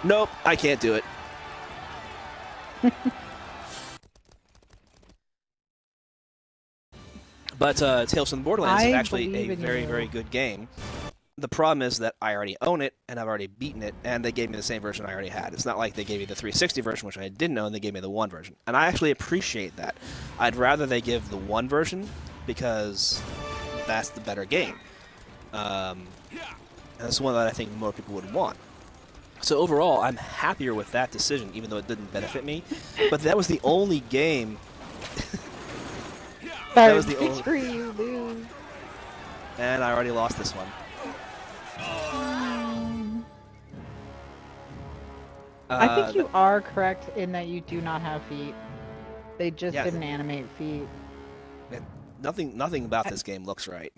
Nope, I can't do it. But Tales from the Borderlands is actually a very, very good game. The problem is that I already own it, and I've already beaten it, and they gave me the same version I already had. It's not like they gave me the 360 version, which I didn't own, they gave me the 1 version. And I actually appreciate that. I'd rather they give the 1 version, because that's the better game. And that's one that I think more people would want. So overall, I'm happier with that decision, even though it didn't benefit me. But that was the only game. That was the only. Victory, you lose. And I already lost this one. I think you are correct in that you do not have feet. They just Yeah. didn't animate feet. Nothing about this game looks right.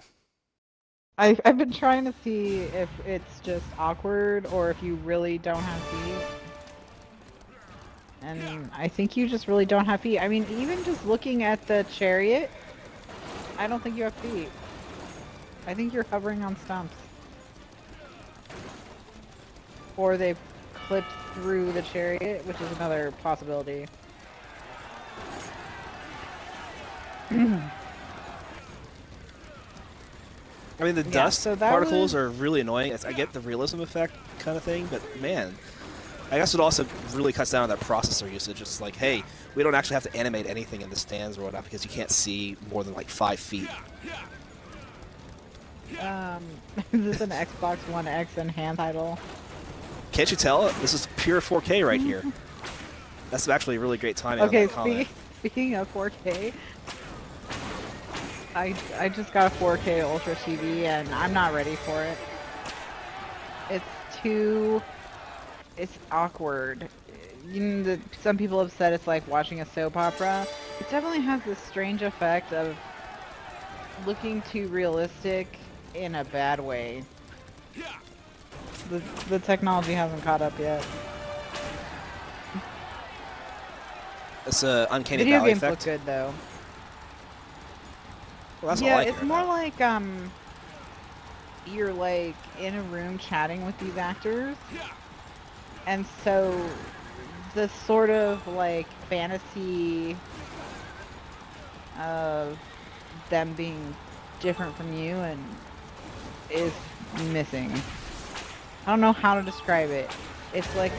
I've been trying to see if it's just awkward or if you really don't have feet. And I think you just really don't have feet. I mean, even just looking at the Chariot, I don't think you have feet. I think you're hovering on stumps. Or they've clipped through the Chariot, which is another possibility. I mean, the Yeah, dust so that particles was- are really annoying. I get the realism effect kind of thing, but man, I guess it also really cuts down on that processor usage. It's like, hey, we don't actually have to animate anything in the stands or whatnot because you can't see more than like 5 feet. Is this an Xbox One X and hand title? Can't you tell? This is pure 4K right here. That's actually a really great timing Okay, on that comment. speaking of 4K, I just got a 4K Ultra TV and I'm not ready for it. It's awkward. You know, some people have said it's like watching a soap opera. It definitely has this strange effect of looking too realistic in a bad way. The technology hasn't caught up yet. It's an uncanny Video valley games look effect. good though. Well, that's Yeah, all I it's care more about. like you're like in a room chatting with these actors, and so the sort of like fantasy of them being different from you and is missing. I don't know how to describe it. It's like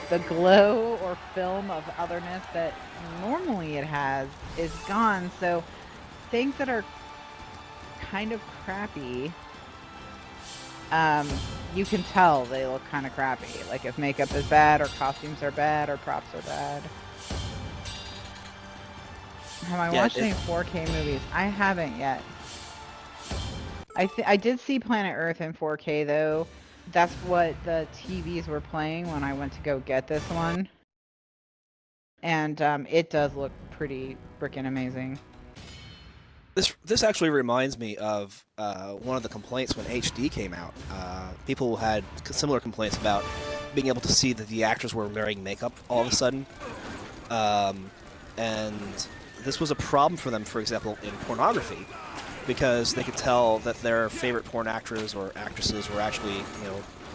the glow or film of otherness that normally it has is gone. So things that are kind of crappy, you can tell they look kind of crappy. Like if makeup is bad, or costumes are bad, or props are bad. Have I watched any 4K movies? I haven't yet. I did see Planet Earth in 4K though. That's what the TVs were playing when I went to go get this one. And it does look pretty freaking amazing. This actually reminds me of one of the complaints when HD came out. People had similar complaints about being able to see that the actors were wearing makeup all of a sudden. And this was a problem for them, for example, in pornography, because they could tell that their favorite porn actors or actresses were actually,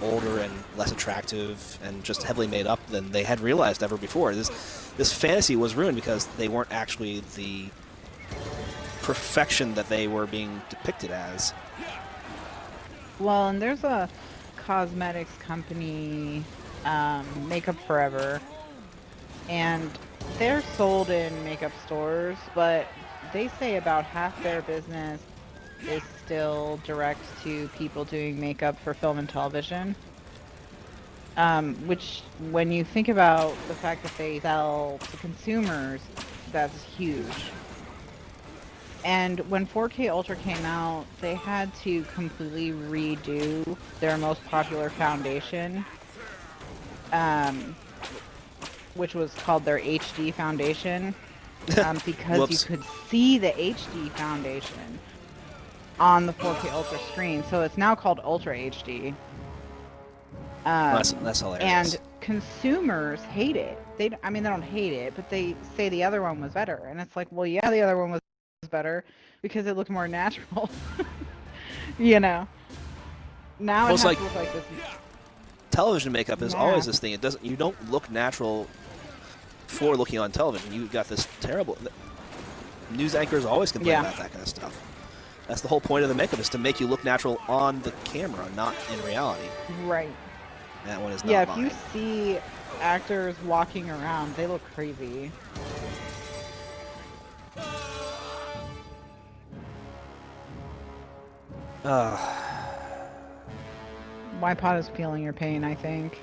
older and less attractive and just heavily made up than they had realized ever before. This fantasy was ruined because they weren't actually the perfection that they were being depicted as. Well, and there's a cosmetics company, Makeup Forever, and they're sold in makeup stores, but they say about half their business is still direct to people doing makeup for film and television. Which, when you think about the fact that they sell to consumers, that's huge. And when 4K Ultra came out, they had to completely redo their most popular foundation, which was called their HD foundation, because you could see the HD foundation on the 4K Ultra screen. So it's now called Ultra HD. That's hilarious. And consumers hate it. They don't hate it, but they say the other one was better. And it's like, well, yeah, the other one was better because it looked more natural. Now Well, it it's has like to look like this. television makeup is Yeah. always this thing. You don't look natural for looking on television. You got this terrible. News anchors always complain Yeah. about that kind of stuff. That's the whole point of the makeup, is to make you look natural on the camera, not in reality. Right. That one is not Yeah, if mine. you see actors walking around, they look crazy. My pot is feeling your pain, I think.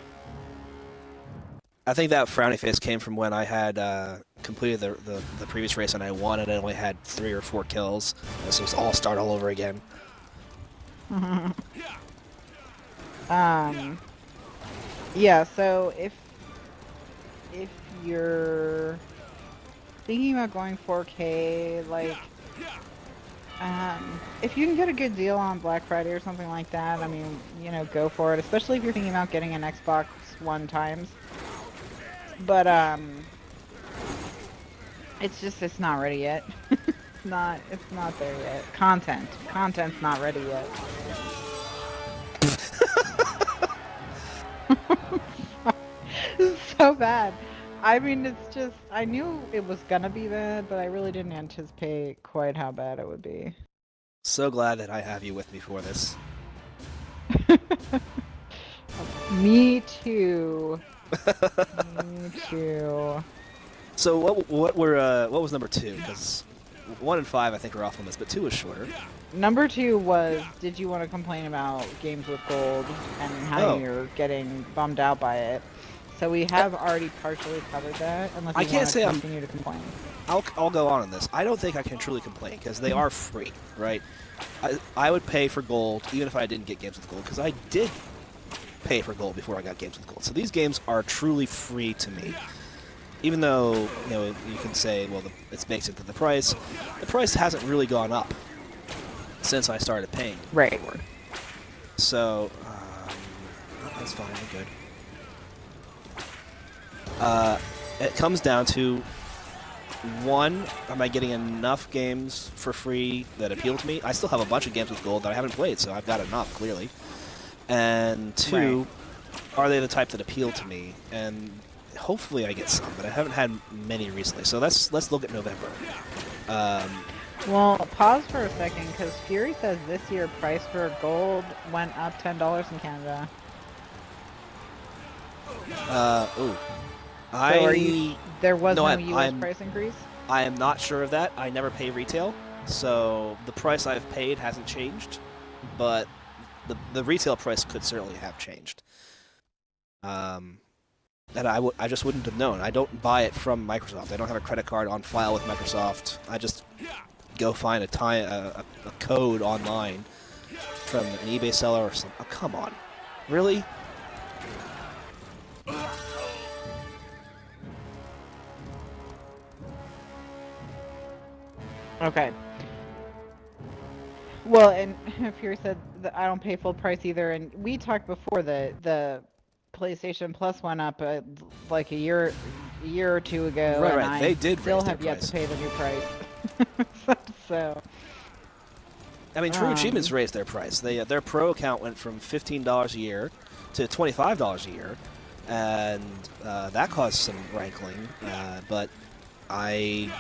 I think that frowny face came from when I had completed the previous race and I won, and I only had 3 or 4 kills. And so it's all start all over again. Yeah. So if you're thinking about going 4K, like, if you can get a good deal on Black Friday or something like that, I mean, you know, go for it. Especially if you're thinking about getting an Xbox One times. But it's not ready yet. it's not there yet. Content's not ready yet. So bad. I mean, it's just, I knew it was gonna be bad, but I really didn't anticipate quite how bad it would be. So glad that I have you with me for this. Me too. Me too. So what was number 2? Because 1 and 5 I think are off limits, but 2 was shorter. Number 2 was, did you want to complain about games with gold and how you're getting bummed out by it? So we have already partially covered that, unless you want to continue to complain. I'll go on this. I don't think I can truly complain, because they are free, right? I would pay for gold, even if I didn't get games with gold, because I did pay for gold before I got games with gold. So these games are truly free to me. Even though, you know, you can say, well, it's baked into the price hasn't really gone up since I started paying for it. So, that's fine, I'm good. It comes down to, 1, am I getting enough games for free that appeal to me? I still have a bunch of games with gold that I haven't played, so I've got enough, clearly. And 2, are they the type that appeal to me? And hopefully I get some, but I haven't had many recently. So let's look at November. Well, pause for a second, because Fury says this year price for gold went up $10 in Canada. There was no US price increase? I am not sure of that. I never pay retail, so the price I've paid hasn't changed, but the retail price could certainly have changed. And I just wouldn't have known. I don't buy it from Microsoft. I don't have a credit card on file with Microsoft. I just go find a code online from an eBay seller or something. Oh, come on. Really? Okay. Well, and Fury said that I don't pay full price either, and we talked before that the PlayStation Plus went up like a year or 2 ago, right, and right. They did still raise their have yet price. to pay the new price. So, I mean, True Achievements raised their price. Their Pro account went from $15 a year to $25 a year, and that caused some rankling. But I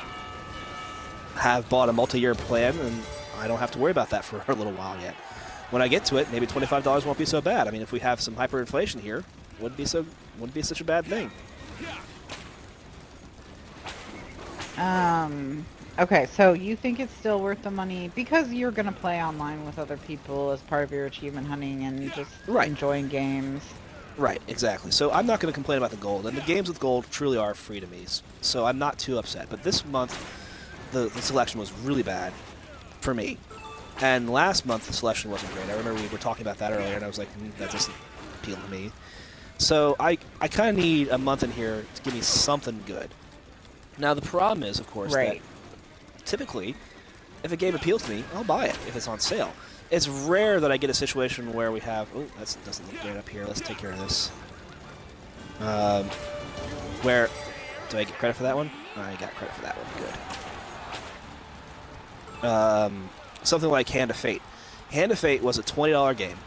have bought a multi-year plan, and I don't have to worry about that for a little while yet. When I get to it, maybe $25 won't be so bad. I mean, if we have some hyperinflation here, wouldn't be such a bad thing. Okay, so you think it's still worth the money because you're gonna play online with other people as part of your achievement hunting and just enjoying games. Right, exactly. So I'm not going to complain about the gold, and the games with gold truly are free to me, so I'm not too upset. But this month, the selection was really bad for me. And last month, the selection wasn't great. I remember we were talking about that earlier, and I was like, that doesn't appeal to me. So I kind of need a month in here to give me something good. Now, the problem is, of course, that typically, if a game appeals to me, I'll buy it if it's on sale. It's rare that I get a situation where we have... Oh, that doesn't look great up here. Let's take care of this. Where... Do I get credit for that one? I got credit for that one. Good. Something like Hand of Fate. Hand of Fate was a $20 game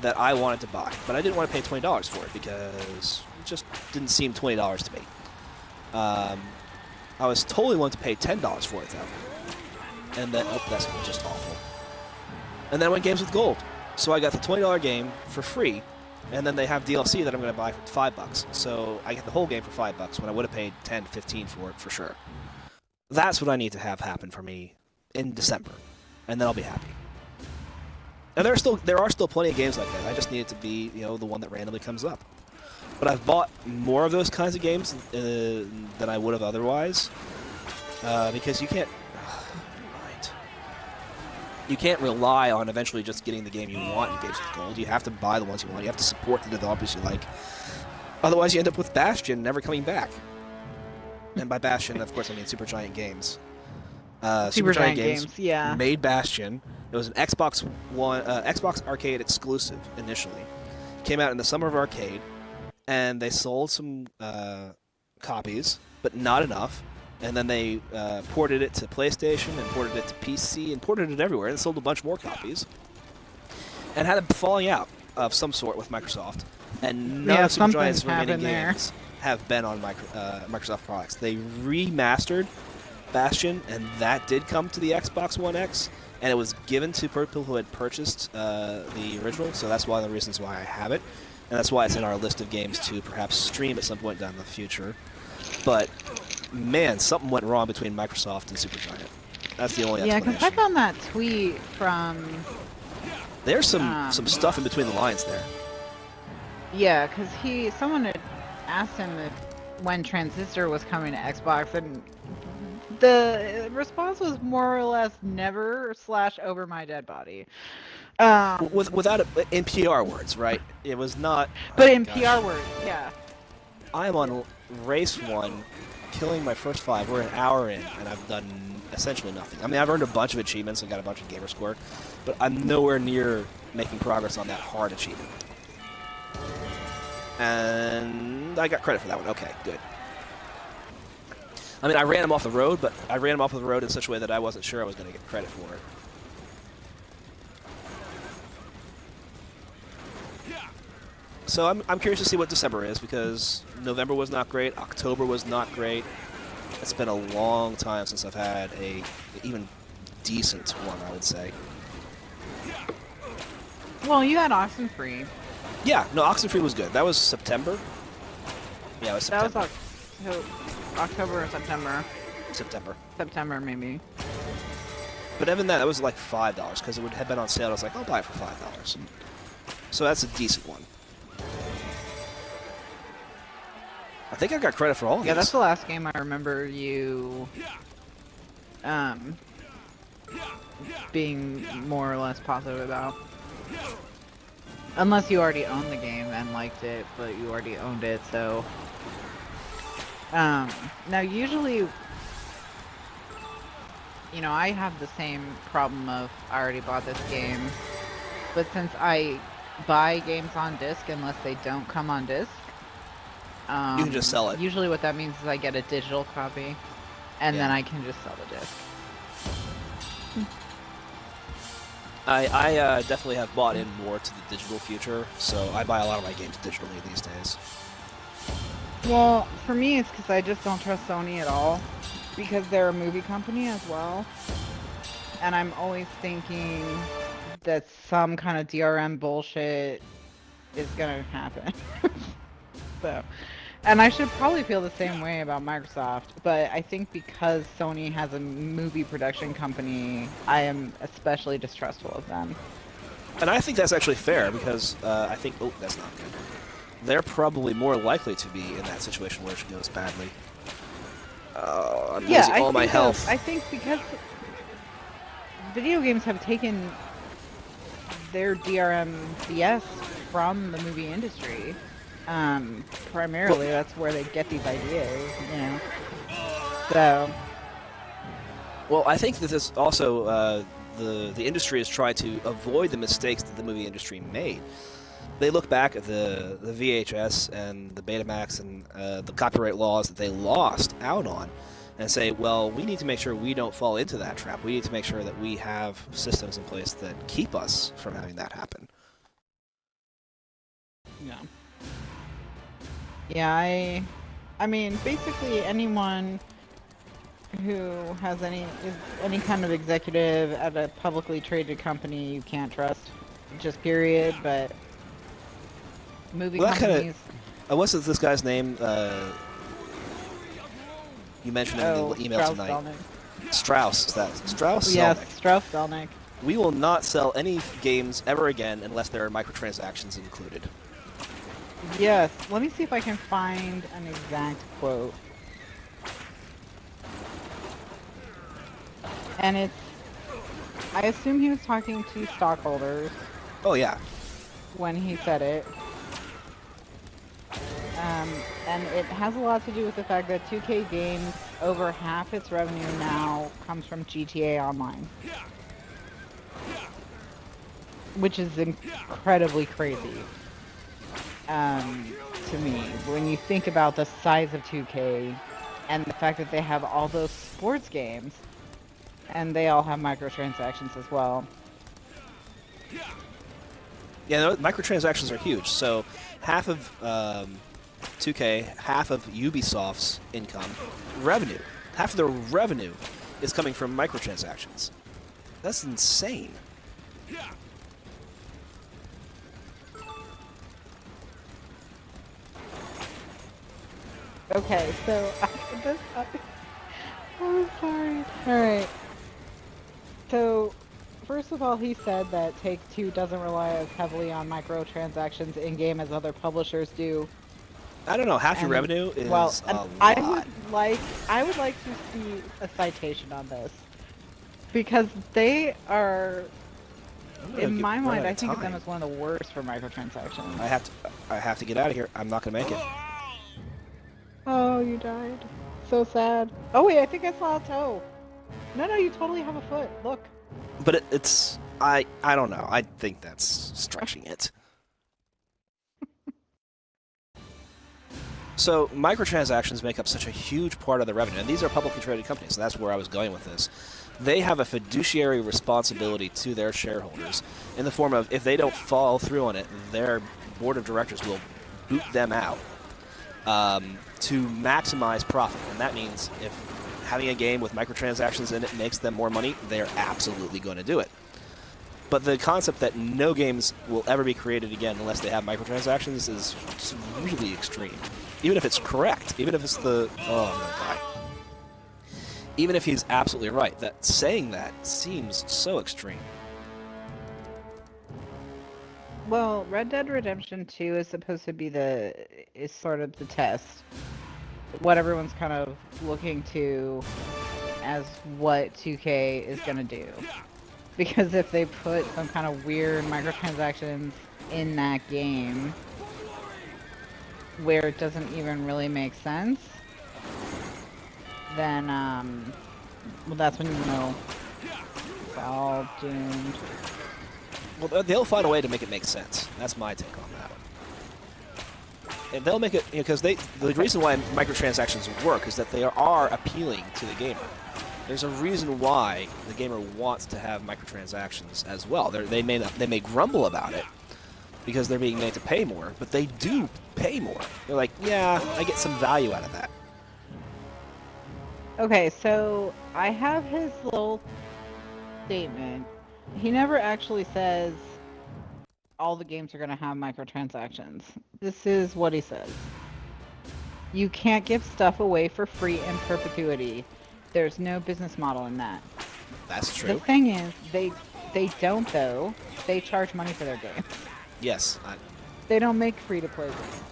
that I wanted to buy, but I didn't want to pay $20 for it because it just didn't seem $20 to me. I was totally willing to pay $10 for it, though. And then... Oh, that's just awful. And then I went games with gold. So I got the $20 game for free, and then they have DLC that I'm going to buy for $5. So I get the whole game for $5 when I would have paid $10 to $15 for it for sure. That's what I need to have happen for me in December, and then I'll be happy. And there are still plenty of games like that. I just need it to be, the one that randomly comes up. But I've bought more of those kinds of games than I would have otherwise, because you can't. You can't rely on eventually just getting the game you want in Games with Gold. You have to buy the ones you want. You have to support the developers you like. Otherwise, you end up with Bastion never coming back. And by Bastion, of course, I mean Supergiant Games. Supergiant Games, yeah. Made Bastion. It was an Xbox One, Xbox Arcade exclusive initially. Came out in the summer of Arcade, and they sold some copies, but not enough. And then they ported it to PlayStation and ported it to PC and ported it everywhere and sold a bunch more copies. And had a falling out of some sort with Microsoft. And none of Supergiant's remaining games have been on Microsoft products. They remastered Bastion, and that did come to the Xbox One X, and it was given to people who had purchased the original, so that's one of the reasons why I have it. And that's why it's in our list of games to perhaps stream at some point down in the future. But man, something went wrong between Microsoft and Supergiant. That's the only explanation. Yeah, because I found that tweet from... There's some stuff in between the lines there. Yeah, because someone had asked him when Transistor was coming to Xbox, and the response was more or less never / over my dead body. Without it, in PR words, right? It was not... But in PR words, yeah. I'm on race 1, killing my first 5. We're an hour in, and I've done essentially nothing. I mean, I've earned a bunch of achievements and got a bunch of gamer score, but I'm nowhere near making progress on that hard achievement. And I got credit for that one. Okay, good. I mean, I ran him off the road, but I ran him off the road in such a way that I wasn't sure I was going to get credit for it. So I'm curious to see what December is, because November was not great, October was not great. It's been a long time since I've had a even decent one, I would say. Well, you had Oxenfree. Yeah, no, Oxenfree was good. That was September. Yeah, it was September. That was October or September. September. September, maybe. But even that was like $5, because it would have been on sale. I was like, I'll buy it for $5. So that's a decent one. I think I got credit for all of these. Yeah, that's the last game I remember you being more or less positive about. Unless you already owned the game and liked it, but you already owned it, so... now usually, you know, I have the same problem of, I already bought this game, but since I buy games on disc unless they don't come on disc, you can just sell it. Usually what that means is I get a digital copy, and then I can just sell the disc. I definitely have bought in more to the digital future, so I buy a lot of my games digitally these days. Well, for me it's because I just don't trust Sony at all, because they're a movie company as well, and I'm always thinking that some kind of DRM bullshit is gonna happen. So, and I should probably feel the same way about Microsoft, but I think because Sony has a movie production company, I am especially distrustful of them. And I think that's actually fair, because I think... Oh, that's not good. They're probably more likely to be in that situation where it goes badly. I'm losing all my health. I think because video games have taken their DRM BS from the movie industry. Primarily, that's where they get these ideas, you know. So. Well, I think that this also the industry has tried to avoid the mistakes that the movie industry made. They look back at the VHS and the Betamax and the copyright laws that they lost out on, and say, well, we need to make sure we don't fall into that trap. We need to make sure that we have systems in place that keep us from having that happen. Yeah. Yeah, I mean, basically anyone who has any kind of executive at a publicly traded company you can't trust, just period. But movie companies. What's this guy's name? You mentioned him in the email Strauss tonight. Zelnick. Strauss, is that Strauss? Yes, Zelnick. Strauss Zelnick. We will not sell any games ever again unless there are microtransactions included. Yes, let me see if I can find an exact quote. And it's, I assume he was talking to stockholders Oh yeah. when he said it. And it has a lot to do with the fact that 2K Games, over half its revenue now comes from GTA Online. Which is incredibly crazy. To me, when you think about the size of 2K and the fact that they have all those sports games and they all have microtransactions as well. Yeah, no, microtransactions are huge. So half of 2K, half of Ubisoft's income, revenue, half of their revenue is coming from microtransactions. That's insane. Okay, so I'm sorry. Alright. So, first of all, he said that Take-Two doesn't rely as heavily on microtransactions in-game as other publishers do. I don't know. Half your revenue is a lot. I would like to see a citation on this because they are, in my mind, I think of them as one of the worst for microtransactions. I have to get out of here. I'm not gonna make it. Oh, you died. So sad. Oh wait, I think I saw a toe. No, you totally have a foot. Look. But it's I don't know. I think that's stretching it. So microtransactions make up such a huge part of the revenue, and these are publicly traded companies, so that's where I was going with this. They have a fiduciary responsibility to their shareholders in the form of, if they don't follow through on it, their board of directors will boot them out to maximize profit. And that means if having a game with microtransactions in it makes them more money, they're absolutely going to do it. But the concept that no games will ever be created again unless they have microtransactions is really extreme. Even if it's correct, even if it's the... Oh, I'm gonna die. Even if he's absolutely right, that saying that seems so extreme. Well, Red Dead Redemption 2 is supposed to be is sort of the test. What everyone's kind of looking to as what 2K is gonna do. Because if they put some kind of weird microtransactions in that game where it doesn't even really make sense, then well, that's when you know it's all doomed. Well, they'll find a way to make it make sense. That's my take on that. And they'll make it, because the reason why microtransactions work is that they are appealing to the gamer. There's a reason why the gamer wants to have microtransactions as well. They may grumble about it because they're being made to pay more, but they do pay more. They're like, yeah, I get some value out of that. Okay, so I have his little statement. He never actually says all the games are going to have microtransactions. This is what he says. You can't give stuff away for free in perpetuity. There's no business model in that. That's true. The thing is, they don't, though. They charge money for their games. Yes. They don't make free-to-play games.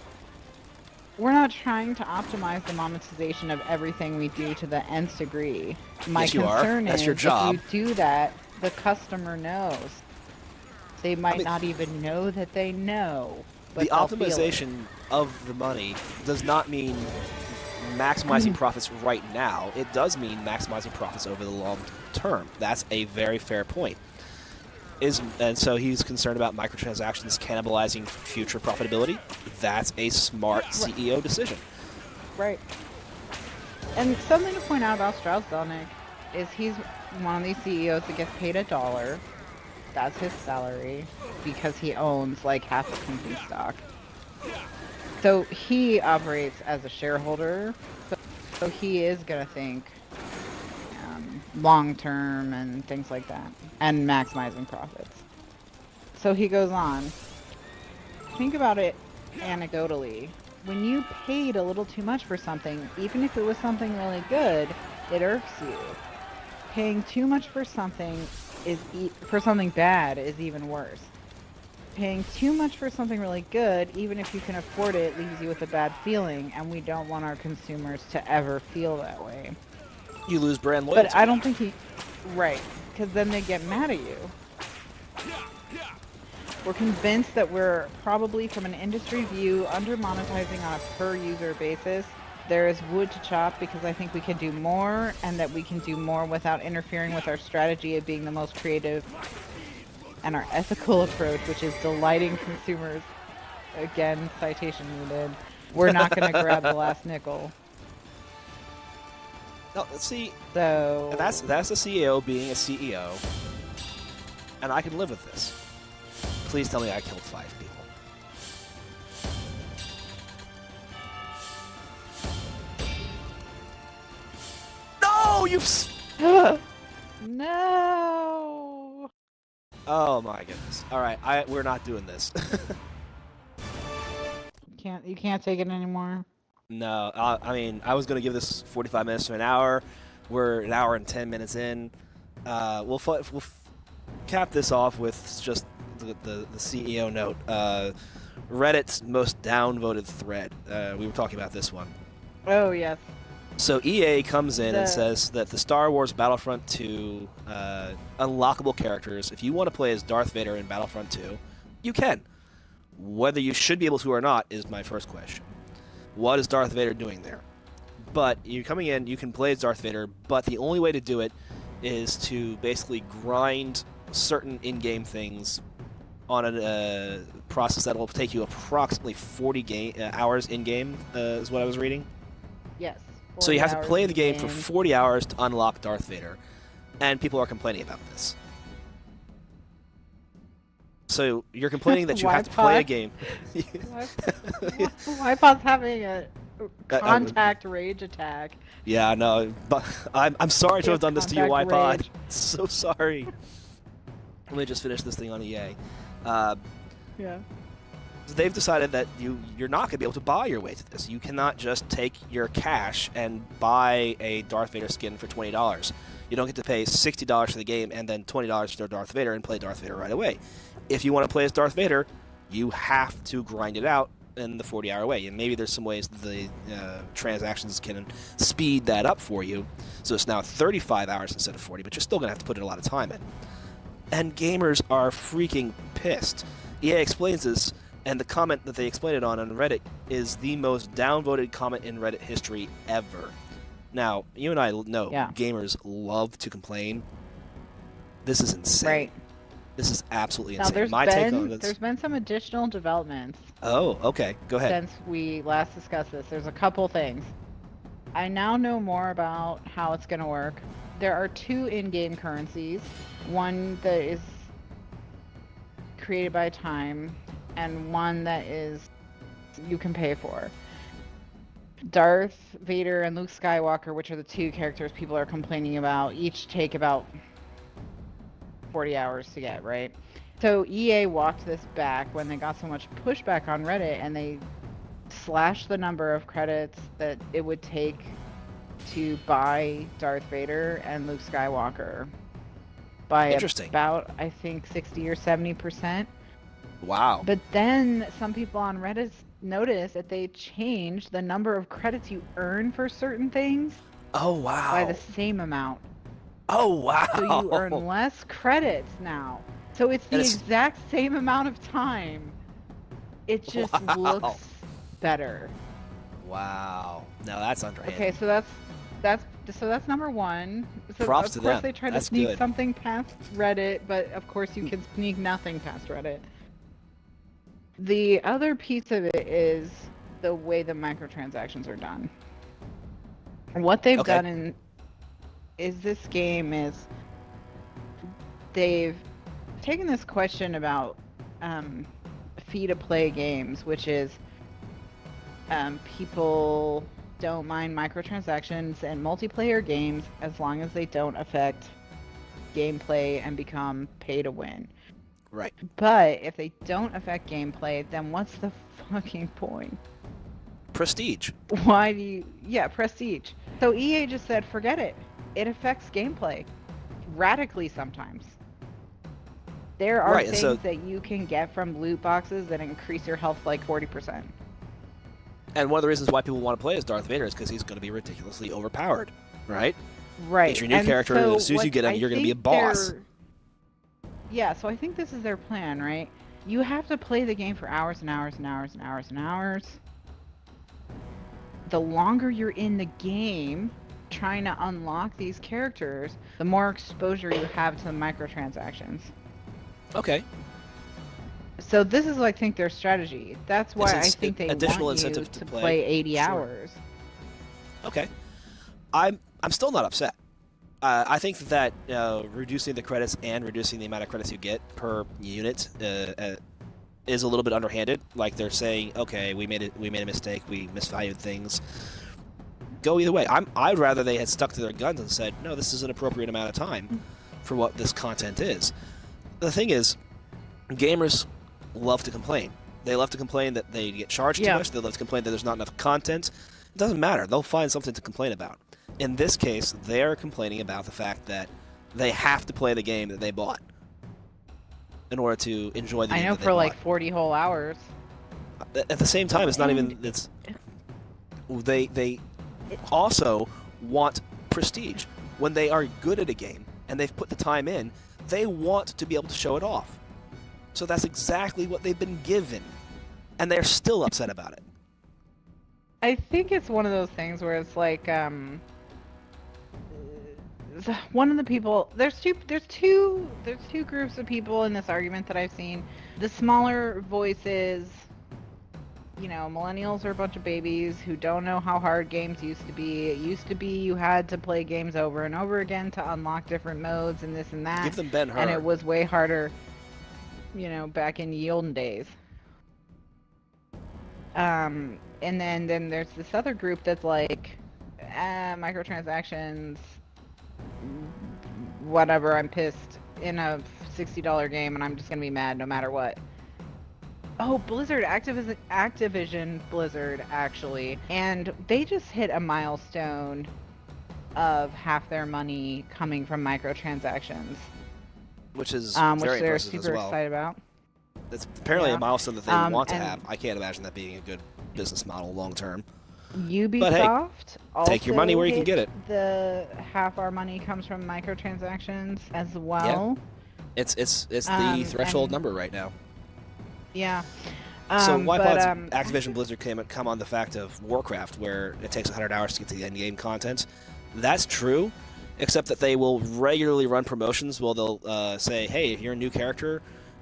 We're not trying to optimize the monetization of everything we do to the nth degree. My concern is, your job. If you do that, the customer knows. They might not even know that they know. But the optimization of the money does not mean maximizing profits right now. It does mean maximizing profits over the long term. That's a very fair point. And so he's concerned about microtransactions cannibalizing future profitability. That's a smart CEO decision. Right. And something to point out about Strauss-Zelnick is he's one of these CEOs that gets paid $1. That's his salary because he owns like half the company stock. So he operates as a shareholder. So he is going to think long term and things like that, and maximizing profits. So he goes on. Think about it anecdotally. When you paid a little too much for something, even if it was something really good, it irks you. Paying too much for something bad is even worse. paying too much for something really good, even if you can afford it, leaves you with a bad feeling, and we don't want our consumers to ever feel that way. You lose brand loyalty. But I don't think he... Right, because then they get mad at you. We're convinced that we're probably, from an industry view, under-monetizing on a per-user basis. There is wood to chop because I think we can do more, and that we can do more without interfering with our strategy of being the most creative and our ethical approach, which is delighting consumers. Again, citation needed. We're not going to grab the last nickel. No, see, so that's the CEO being a CEO, and I can live with this. Please tell me I killed 5 people. No, No! Oh my goodness. All right, we're not doing this. You can't take it anymore. No, I mean, I was going to give this 45 minutes to an hour. We're an hour and 10 minutes in. We'll cap this off with just the CEO note. Reddit's most downvoted thread. We were talking about this one. Oh, yes. So EA comes in and says that the Star Wars Battlefront 2 unlockable characters, if you want to play as Darth Vader in Battlefront 2, you can. Whether you should be able to or not is my first question. What is Darth Vader doing there? But you're coming in, you can play as Darth Vader, but the only way to do it is to basically grind certain in-game things on a process that will take you approximately 40 hours in-game, is what I was reading. Yes. So you have to play the game for 40 hours to unlock Darth Vader, and people are complaining about this. So you're complaining that you have to play a game. Wipeout's having a contact rage attack. Yeah, no, but I'm sorry to have done this to you, Wipeout. So sorry. Let me just finish this thing on EA. Yeah. They've decided that you're not going to be able to buy your way to this. You cannot just take your cash and buy a Darth Vader skin for $20. You don't get to pay $60 for the game and then $20 for Darth Vader and play Darth Vader right away. If you want to play as Darth Vader, you have to grind it out in the 40-hour way. And maybe there's some ways the transactions can speed that up for you. So it's now 35 hours instead of 40, but you're still going to have to put a lot of time in. And gamers are freaking pissed. EA explains this, and the comment that they explain it on Reddit is the most downvoted comment in Reddit history ever. Now, you and I know gamers love to complain. This is insane. Right. This is absolutely now, insane. There's been some additional developments. Oh, okay. Go ahead. Since we last discussed this, there's a couple things. I now know more about how it's going to work. There are 2 in-game currencies. One that is created by time, and one that is you can pay for. Darth Vader and Luke Skywalker, which are the 2 characters people are complaining about, each take about 40 hours to get, right? So EA walked this back when they got so much pushback on Reddit, and they slashed the number of credits that it would take to buy Darth Vader and Luke Skywalker by about, I think, 60 or 70%. Wow. But then some people on Reddit noticed that they changed the number of credits you earn for certain things. Oh, wow. By the same amount. Oh, wow. So you earn less credits now. So it's the exact same amount of time. It just looks better. Wow. Now that's underhanded. Okay, so that's number 1. So props to them. Of course they try to sneak something past Reddit, but of course you can sneak nothing past Reddit. The other piece of it is the way the microtransactions are done. What they've done is this game is they've taken this question about free-to-play games, which is people don't mind microtransactions in multiplayer games as long as they don't affect gameplay and become pay to win. Right. But if they don't affect gameplay, then what's the fucking point? Prestige. Why do you... Yeah, prestige. So EA just said, forget it. It affects gameplay. Radically sometimes. There are Right, and things so, that you can get from loot boxes that increase your health like 40%. and one of the reasons why people want to play as Darth Vader is because he's going to be ridiculously overpowered, right? Right. He's your new And character. so As soon as you what get him, I you're going to be a think boss. Yeah, so I think this is their plan, right? You have to play the game for hours and hours and hours and hours and hours. The longer you're in the game trying to unlock these characters, the more exposure you have to the microtransactions. Okay. So this is, I think, their strategy. That's why I It's think they additional want you incentive to to play 80 Sure. hours. Okay. I'm still not upset. I think that reducing the credits and reducing the amount of credits you get per unit is a little bit underhanded. Like they're saying, okay, we made a mistake, we misvalued things. Go either way. I'd rather they had stuck to their guns and said, no, this is an appropriate amount of time for what this content is. The thing is, gamers love to complain. They love to complain that they get charged too much. They love to complain that there's not enough content. It doesn't matter. They'll find something to complain about. In this case, they're complaining about the fact that they have to play the game that they bought in order to enjoy the game. I know, that they for bought. like 40 whole hours. At the same time, it's not even. They also want prestige. When they are good at a game and they've put the time in, they want to be able to show it off. So that's exactly what they've been given, and they're still upset about it. I think it's one of those things where it's like, one of the people, there's two groups of people in this argument that I've seen. The smaller voices, you know, millennials are a bunch of babies who don't know how hard games used to be. It used to be you had to play games over and over again to unlock different modes and this and that. Give them Ben Hur. And it was way harder, you know, back in the olden days. And then there's this other group that's like, microtransactions, whatever, I'm pissed in a $60 game and I'm just gonna be mad no matter what. Oh, Blizzard, Activision Blizzard, actually. And they just hit a milestone of half their money coming from microtransactions. Which is which very they're impressive super as well. excited about. It's apparently Yeah. a milestone that they want to and have. I can't imagine that being a good business model long term. Ubisoft also take your money where you can get it. The half our money comes from microtransactions as well. It's the threshold number right now. Yeah. So why but, pod's Activision Blizzard come on the fact of Warcraft, where it takes 100 hours to get to the end game content? That's true, except that they will regularly run promotions. Well, they'll say, hey, if you're a new character,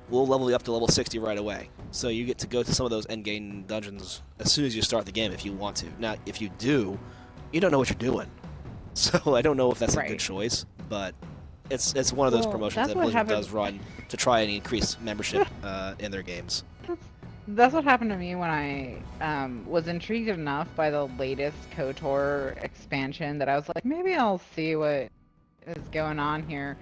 we'll level you up to level 60 right away. So you get to go to some of those end game dungeons as soon as you start the game if you want to. Now, if you do, you don't know what you're doing. So I don't know if that's a good choice, but it's one of those promotions that Blizzard does run to try and increase membership in their games. That's what happened to me when I was intrigued enough by the latest KOTOR expansion that I was like, maybe I'll see what is going on here.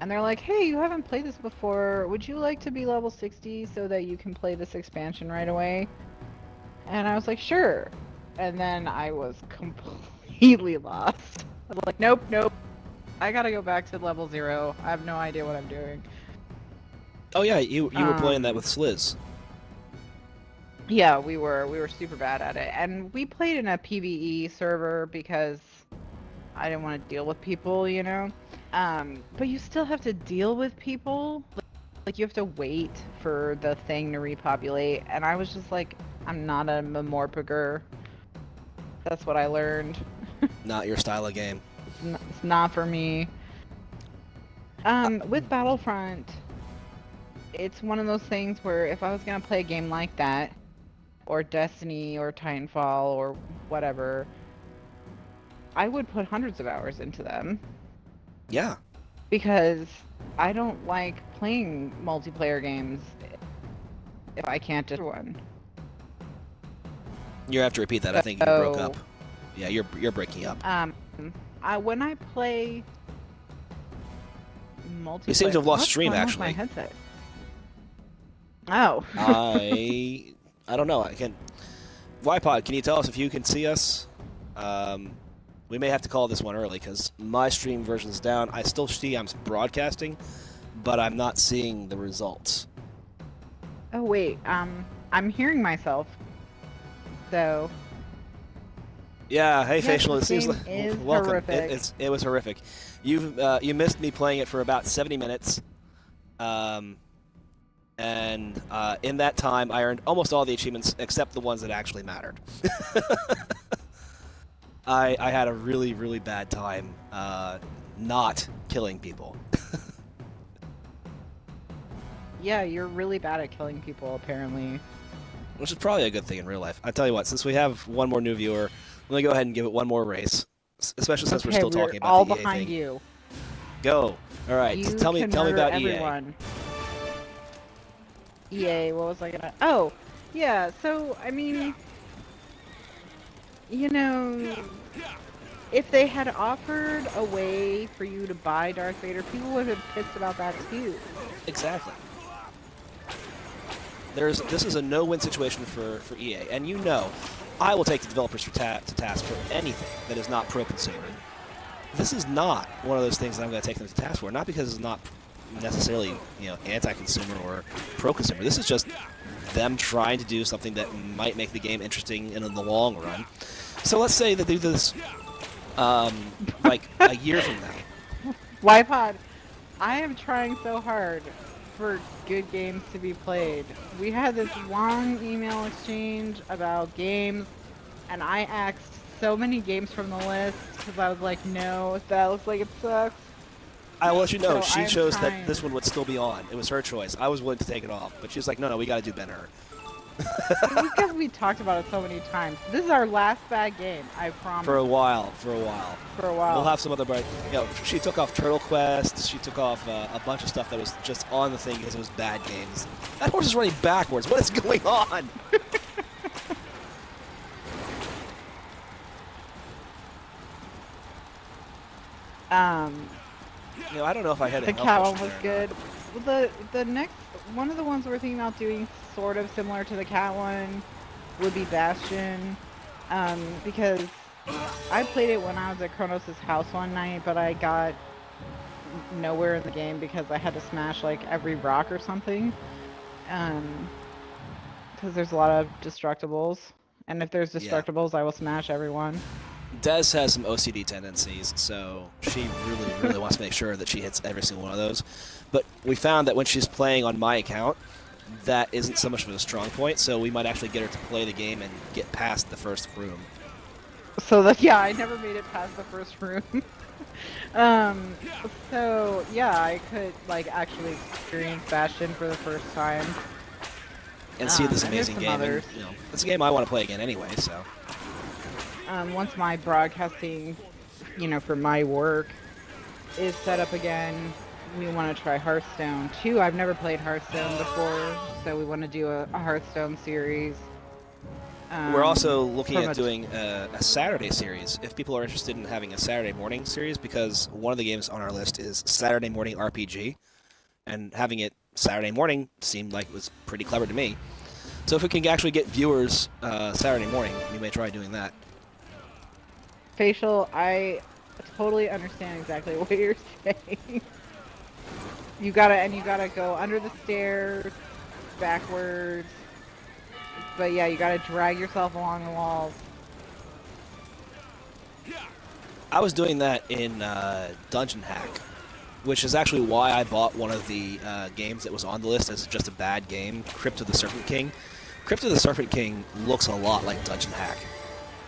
And they're like, hey, you haven't played this before. Would you like to be level 60 so that you can play this expansion right away? And I was like, sure. And then I was completely lost. I was like, nope. I gotta go back to level 0. I have no idea what I'm doing. Oh yeah, you were playing that with Sliz. Yeah, we were super bad at it. And we played in a PvE server because I didn't want to deal with people, you know? But you still have to deal with people. Like, you have to wait for the thing to repopulate. And I was just like, I'm not a Memorpager. That's what I learned. Not your style of game. It's not for me. With Battlefront, it's one of those things where if I was gonna play a game like that, or Destiny, or Titanfall, or whatever, I would put hundreds of hours into them. Yeah. Because I don't like playing multiplayer games if I can't just one. You have to repeat that. I think you broke up. Yeah, you're breaking up. When I play multiplayer, You seem to have lost stream, what's actually. wrong with my headset? Oh. I don't know. I can. Ypod, can you tell us if you can see us? We may have to call this one early because my stream version's down. I still see I'm broadcasting, but I'm not seeing the results. Oh wait, I'm hearing myself, though. Yeah, hey, Yes, Facial. It this seems game like is welcome. horrific. It was horrific. You missed me playing it for about 70 minutes, and in that time I earned almost all the achievements except the ones that actually mattered. I had a really, really bad time not killing people. Yeah, you're really bad at killing people, apparently. Which is probably a good thing in real life. I tell you what, since we have one more new viewer, let me go ahead and give it one more race, especially since we're still talking about all the EA behind thing. you. Go. All right. You Tell me can about murder EA. everyone. EA, what was I gonna... Oh, yeah, so, I mean... You know... If they had offered a way for you to buy Darth Vader, people would have been pissed about that too. Exactly. This is a no-win situation for EA, and you know, I will take the developers to task for anything that is not pro-consumer. This is not one of those things that I'm going to take them to task for, not because it's not necessarily anti-consumer or pro-consumer. This is just them trying to do something that might make the game interesting in the long run. So let's say that they do this like a year from now. Ypod, I am trying so hard for good games to be played. We had this long email exchange about games, and I axed so many games from the list because I was like, no, that looks like it sucks. I will let you know, So she I'm chose trying. that this one would still be on. It was her choice. I was willing to take it off, but she's like, no, we got to do Ben Hur. Because we talked about it so many times. This is our last bad game, I promise. For a while. For a while. We'll have some other bright. She took off Turtle Quest. She took off a bunch of stuff that was just on the thing because it was bad games. That horse is running backwards. What is going on? I don't know if I had the cat one was good. Well, the next one of the ones we're thinking about doing sort of similar to the cat one would be Bastion, because I played it when I was at Kronos' house one night, but I got nowhere in the game because I had to smash like every rock or something, because there's a lot of destructibles, and if there's destructibles, I will smash everyone. Des has some OCD tendencies, so she really, really wants to make sure that she hits every single one of those. But we found that when she's playing on my account, that isn't so much of a strong point, so we might actually get her to play the game and get past the first room. So I never made it past the first room. So yeah, I could like actually experience Bastion for the first time. And see this amazing game. And, it's a game I want to play again anyway, so... Once my broadcasting, for my work is set up again, we want to try Hearthstone too. I've never played Hearthstone before, so we want to do a Hearthstone series. We're also looking at doing a Saturday series, if people are interested in having a Saturday morning series, because one of the games on our list is Saturday Morning RPG, and having it Saturday morning seemed like it was pretty clever to me. So if we can actually get viewers Saturday morning, we may try doing that. Facial, I totally understand exactly what you're saying. You gotta go under the stairs, backwards. But yeah, you gotta drag yourself along the walls. I was doing that in Dungeon Hack, which is actually why I bought one of the games that was on the list as just a bad game, Crypt of the Serpent King. Crypt of the Serpent King looks a lot like Dungeon Hack,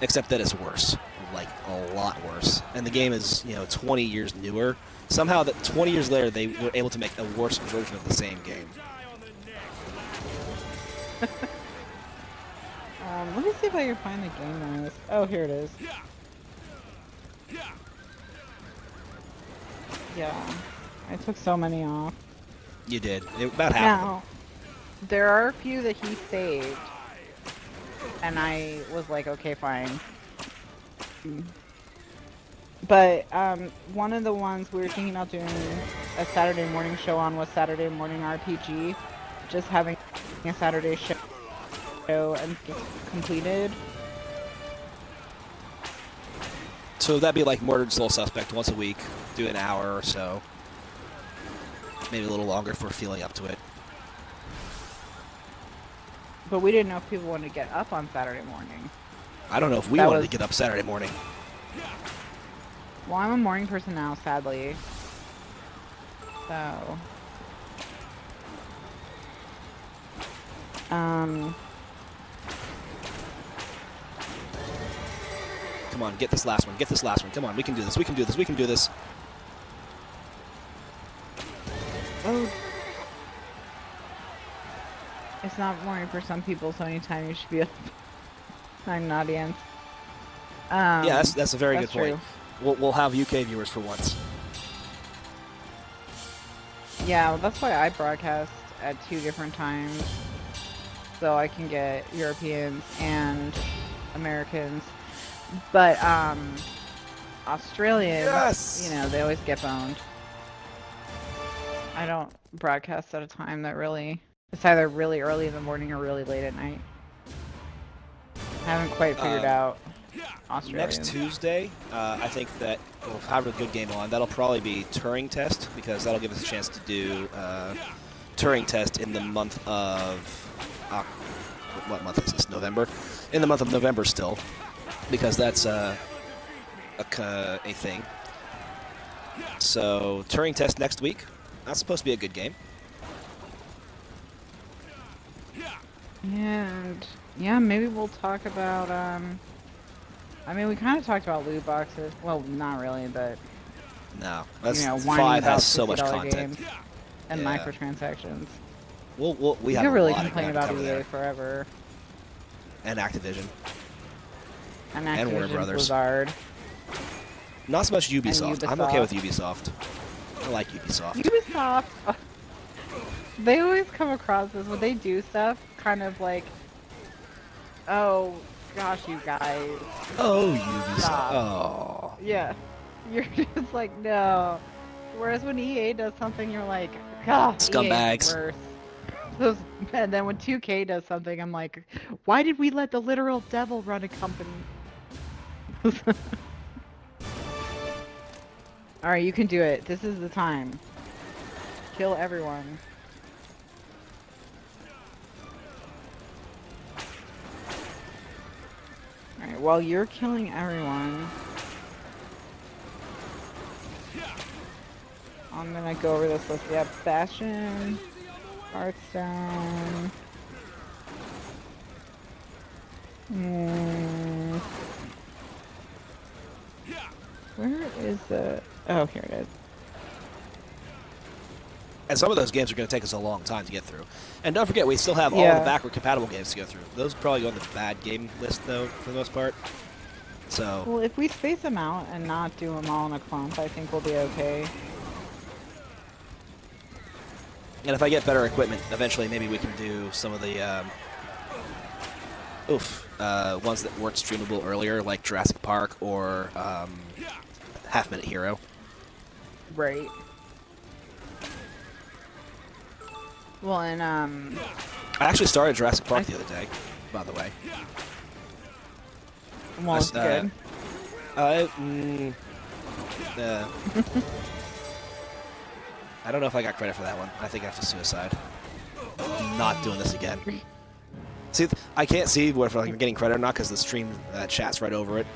except that it's worse. Like, a lot worse. And the game is, 20 years newer. Somehow, that 20 years later, they were able to make a worse version of the same game. Let me see if I can find the game list. Oh, here it is. Yeah, I took so many off. You did. About half of them. Now, there are a few that he saved, and I was like, okay, fine. But one of the ones we were thinking about doing a Saturday morning show on was Saturday Morning RPG. Just having a Saturday show and get completed. So that'd be like Murdered Soul Suspect once a week, do an hour or so. maybe a little longer if we're feeling up to it. But we didn't know if people wanted to get up on Saturday morning. I don't know if we wanted to get up Saturday morning. Well, I'm a morning person now, sadly. So... Come on, get this last one. Get this last one. Come on, we can do this. We can do this. We can do this. Oh. It's not morning for some people, so anytime you should be up. I'm an audience. Yeah, that's a very good point. True. We'll have UK viewers for once. Yeah, well, that's why I broadcast at 2 different times. So I can get Europeans and Americans. But, Australians, yes! you know, they always get boned. I don't broadcast at a time that really... It's either really early in the morning or really late at night. I haven't quite figured out Australians. Next Tuesday, I think that we'll have a good game on. That'll probably be Turing Test, because that'll give us a chance to do Turing Test in the month of... what month is this? November? In the month of November still, because that's a thing. So, Turing Test next week. That's supposed to be a good game. And yeah, maybe we'll talk about I mean, we kind of talked about loot boxes. Well, not really, but no, that's, you know, 5 has so much content games and microtransactions. We have could a really lot complain of about cover EA there. forever. And Activision. And Warner Brothers. Blizzard. Not so much Ubisoft. I'm okay with Ubisoft. Ubisoft. I like Ubisoft. Ubisoft. They always come across as when they do stuff, kind of like, oh gosh, you guys. Oh, Ubisoft. Stop. Oh. Yeah. You're just like, no. Whereas when EA does something, you're like, God, Scumbags. EA is worse. And then when 2K does something, I'm like, why did we let the literal devil run a company? Alright, you can do it. This is the time. Kill everyone. Alright, while you're killing everyone, I'm gonna go over this list. We have Bastion, Hearthstone. Where is the... Oh, here it is. And some of those games are going to take us a long time to get through. And don't forget, we still have all the backward compatible games to go through. Those probably go on the bad game list, though, for the most part. So. Well, if we space them out and not do them all in a clump, I think we'll be okay. And if I get better equipment, eventually maybe we can do some of the ones that weren't streamable earlier, like Jurassic Park or Half Minute Hero. Right. Well, and I actually started Jurassic Park the other day, by the way. Well, it's good. I don't know if I got credit for that one. I think after Suicide. I'm not doing this again. See, I can't see if I'm getting credit or not because the stream chat's right over it.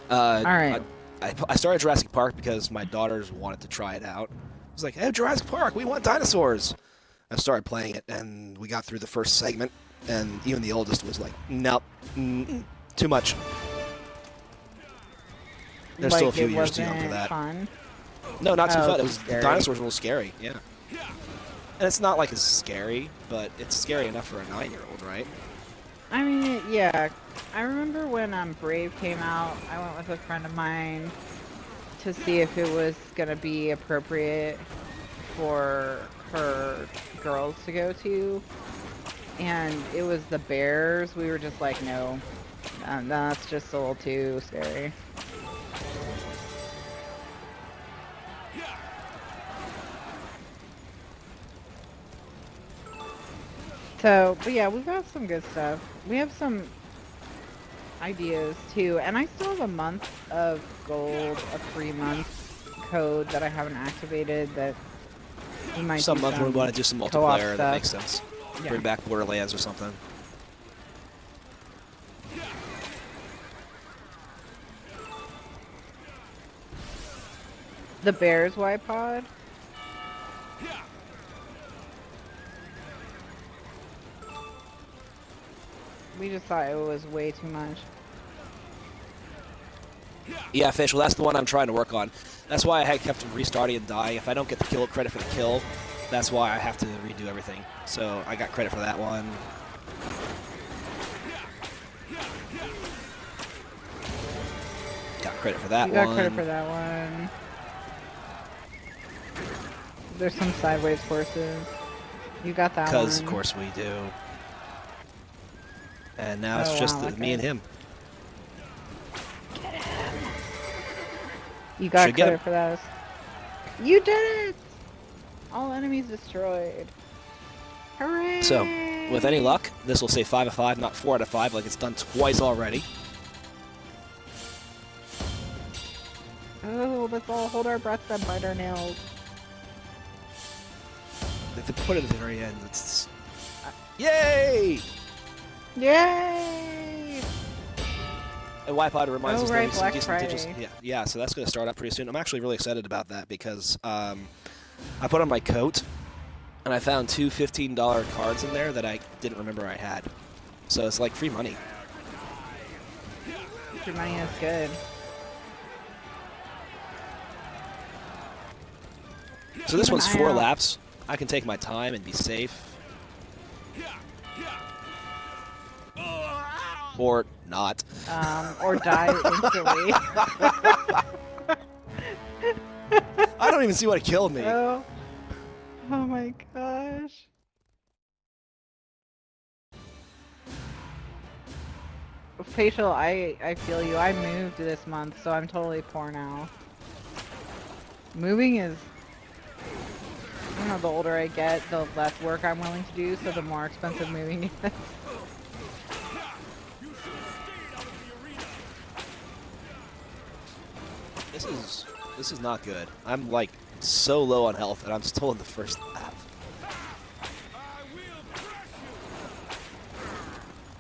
Alright. I started Jurassic Park because my daughters wanted to try it out. I was like, hey, Jurassic Park, we want dinosaurs. I started playing it, and we got through the first segment, and even the oldest was like, nope, too much. They're still a few years too young for that. Fun? No, not too fun. It was scary. Dinosaurs were a little scary, yeah. And it's not like it's scary, but it's scary enough for a 9-year-old, right? I mean, yeah. I remember when Brave came out, I went with a friend of mine to see if it was going to be appropriate for her girls to go to. And it was the bears. We were just like, no, that's just a little too scary. So, but yeah, we've got some good stuff. We have some ideas too, and I still have a month of gold, a free month code that I haven't activated that we might Some do month we some want to do some co-op multiplayer. That stuff. makes sense. Yeah. Bring back Borderlands or something. The Bears Y pod. We just thought it was way too much. Yeah, Fish. Well, that's the one I'm trying to work on. That's why I had kept restarting and dying. If I don't get the kill credit for the kill, that's why I have to redo everything. So I got credit for that one. Got credit for that one. You got credit for that one. There's some sideways courses. You got that one. Because, of course, we do. And now it's just me and him. Get him. You got Should get credit him. for that. You did it! All enemies destroyed. Hooray! So, with any luck, this will say 5 out of 5, not 4 out of 5, like it's done twice already. Oh, let's all hold our breath and bite our nails. If they put it at the very end, it's... Yay! Yay! And Wipeout reminds us right, that some Black decent digits. Friday. Yeah, so that's going to start up pretty soon. I'm actually really excited about that because I put on my coat and I found two $15 cards in there that I didn't remember I had. So it's like free money. Your money is good. So this Keep an one's eye 4 out. laps. I can take my time and be safe. Or not. Or die instantly. I don't even see what killed me. Oh. Oh my gosh. Facial, I feel you. I moved this month, so I'm totally poor now. Moving is... I don't know, the older I get, the less work I'm willing to do, so the more expensive moving is. This is not good. I'm like so low on health, and I'm still in the first lap.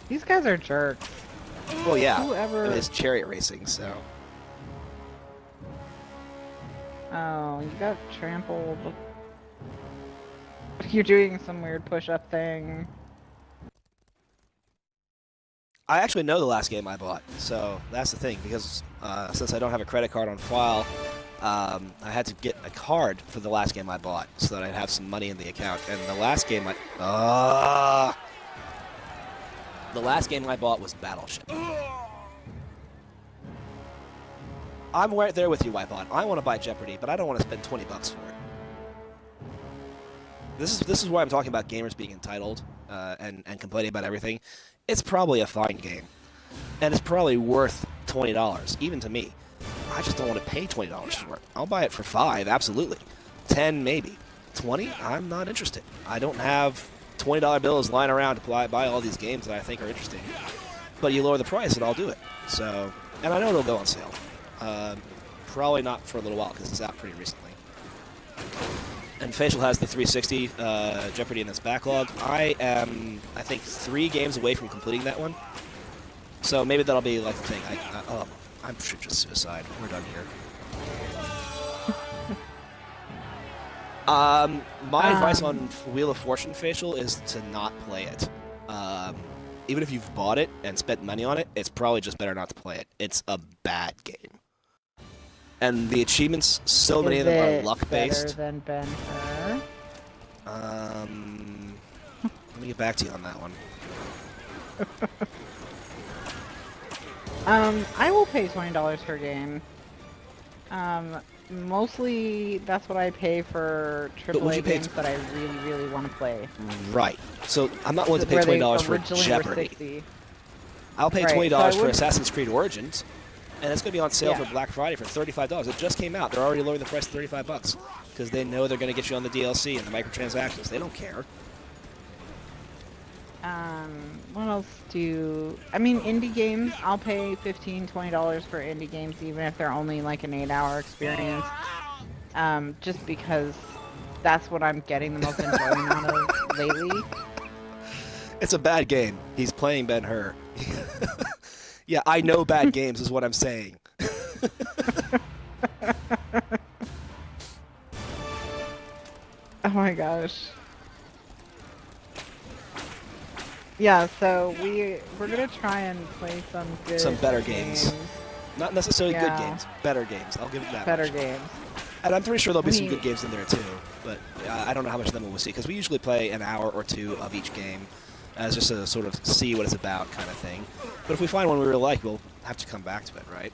These guys are jerks. Well, yeah. Whoever... I mean, it's chariot racing, so. Oh, you got trampled. You're doing some weird push-up thing. I actually know the last game I bought, so that's the thing, because since I don't have a credit card on file, I had to get a card for the last game I bought so that I'd have some money in the account. And the last game I bought was Battleship. I'm right there with you, Wipeout. I want to buy Jeopardy, but I don't want to spend $20 for it. This is why I'm talking about gamers being entitled and complaining about everything. It's probably a fine game, and it's probably worth $20, even to me. I just don't want to pay $20 for it. I'll buy it for $5, absolutely. 10, maybe. 20, I'm not interested. I don't have $20 bills lying around to buy all these games that I think are interesting. But you lower the price, and I'll do it. So, and I know it'll go on sale. Probably not for a little while, because it's out pretty recently. And Facial has the 360 Jeopardy in its backlog. I am, I think, 3 games away from completing that one. So maybe that'll be like the thing. I should just suicide. We're done here. My advice on Wheel of Fortune, Facial, is to not play it. Even if you've bought it and spent money on it, it's probably just better not to play it. It's a bad game. And the achievements, so many of them are luck-based. Better than Ben Hur? Let me get back to you on that one. I will pay $20 per game. Mostly that's what I pay for AAA games that I really, really want to play. Right. So I'm not willing to pay $20 for Jeopardy. I'll pay $20 for Assassin's Creed Origins, and it's going to be on sale for Black Friday for $35. It just came out. They're already lowering the price to $35 because they know they're going to get you on the DLC and the microtransactions. They don't care. What else I mean, indie games, I'll pay $15, $20 for indie games even if they're only like an 8-hour experience. just because that's what I'm getting the most enjoyment out of lately. It's a bad game. He's playing Ben Hur. Yeah, I know bad games is what I'm saying. Oh my gosh. Yeah, so we're gonna try and play some better games. Not necessarily Yeah. good games, better games. I'll give it that Better much. games. And I'm pretty sure there'll be some I mean- good games in there too. But I don't know how much of them we'll see because we usually play an hour or two of each game as just a sort of see what it's about kind of thing. But if we find one we really like, we'll have to come back to it, right?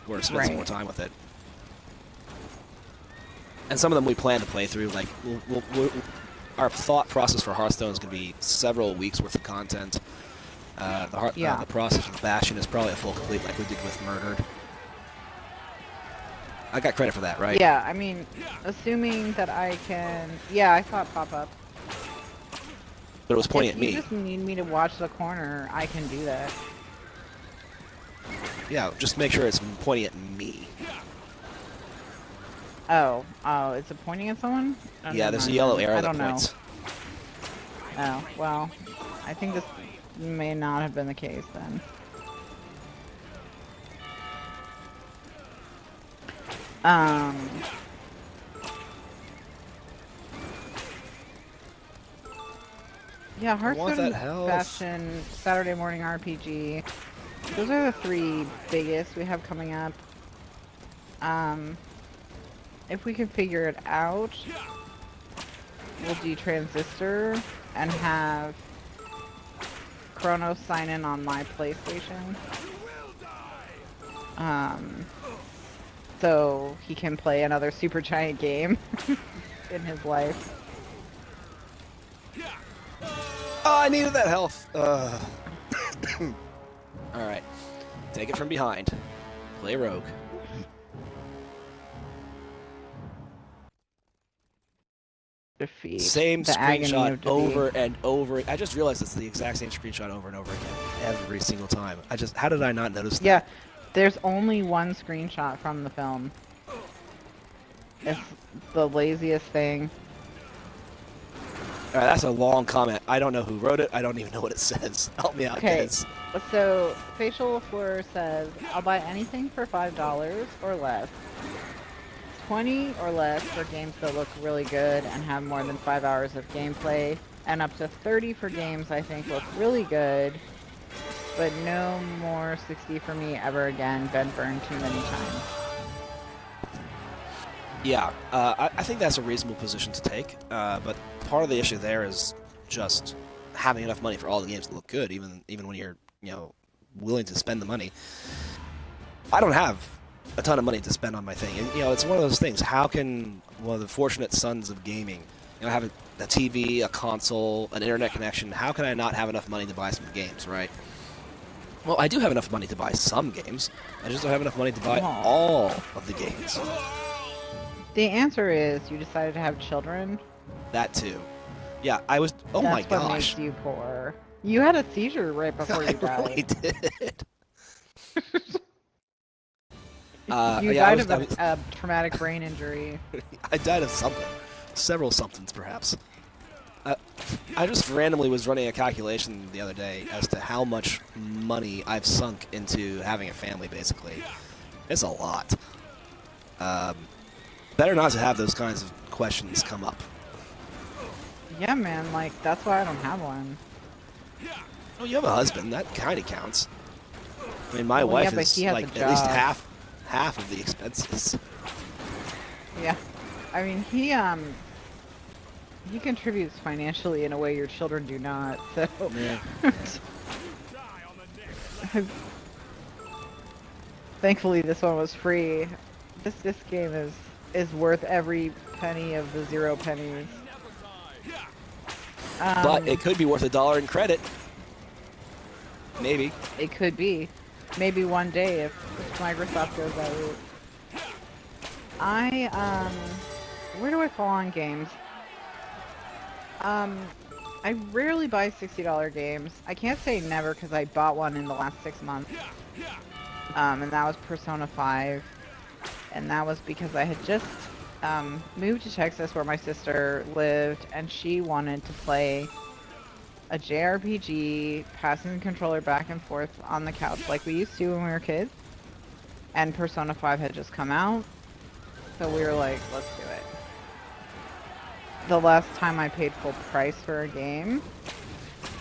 Or spend some more time with it. And some of them we plan to play through. Like our thought process for Hearthstone is going to be several weeks worth of content. The process with Bastion is probably a full complete, like we did with Murdered. I got credit for that, right? Yeah, I mean, assuming that I can... Yeah, I saw it pop up. But it was pointing if at me. If you just need me to watch the corner, I can do that. Yeah, just make sure it's pointing at me. Oh, is it pointing at someone? Oh, Yeah, never there's a mind yellow then. arrow I that don't know. points. Oh, well, I think this may not have been the case then. Yeah, Hearthstone, Bastion, Saturday Morning RPG. Those are the three biggest we have coming up. If we can figure it out, we'll do Transistor and have Chronos sign in on my PlayStation. So he can play another super giant game in his life. Oh, I needed that health. Alright. Take it from behind. Play rogue. Defeat. Same the agony screenshot of defeat. over and over. I just realized it's the exact same screenshot over and over again. Every single time. How did I not notice that? Yeah, there's only one screenshot from the film. It's the laziest thing. Alright, that's a long comment. I don't know who wrote it. I don't even know what it says. Help me out, guys. So Facial Floor says, I'll buy anything for $5 or less. 20 or less for games that look really good and have more than 5 hours of gameplay, and up to 30 for games I think look really good, but no more 60 for me ever again. Been burned too many times. Yeah, I think that's a reasonable position to take, but part of the issue there is just having enough money for all the games to look good, even when you're, willing to spend the money. I don't have a ton of money to spend on my thing, and it's one of those things. How can one of the fortunate sons of gaming, have a TV, a console, an internet connection? How can I not have enough money to buy some games, right? Well, I do have enough money to buy some games. I just don't have enough money to buy all of the games. The answer is you decided to have children. That too. Yeah, I was. Oh my gosh. That's what makes you poor. You had a seizure right before you died. I really did. You died of a traumatic brain injury. I died of something. Several somethings, perhaps. I just randomly was running a calculation the other day as to how much money I've sunk into having a family, basically. It's a lot. Better not to have those kinds of questions come up. Yeah, man, that's why I don't have one. Oh, you have a husband. That kind of counts. I mean, my wife is, at least half of the expenses. Yeah. I mean, he contributes financially in a way your children do not, so... Yeah. Thankfully, this one was free. This game is worth every penny of the 0 pennies. But it could be worth $1 in credit. Maybe. It could be. Maybe one day if Microsoft goes that route. Where do I fall on games? I rarely buy $60 games. I can't say never because I bought one in the last 6 months. And that was Persona 5. and that was because I had just moved to Texas where my sister lived, and she wanted to play a JRPG, passing the controller back and forth on the couch like we used to when we were kids. And Persona 5 had just come out, so we were like, let's do it. The last time I paid full price for a game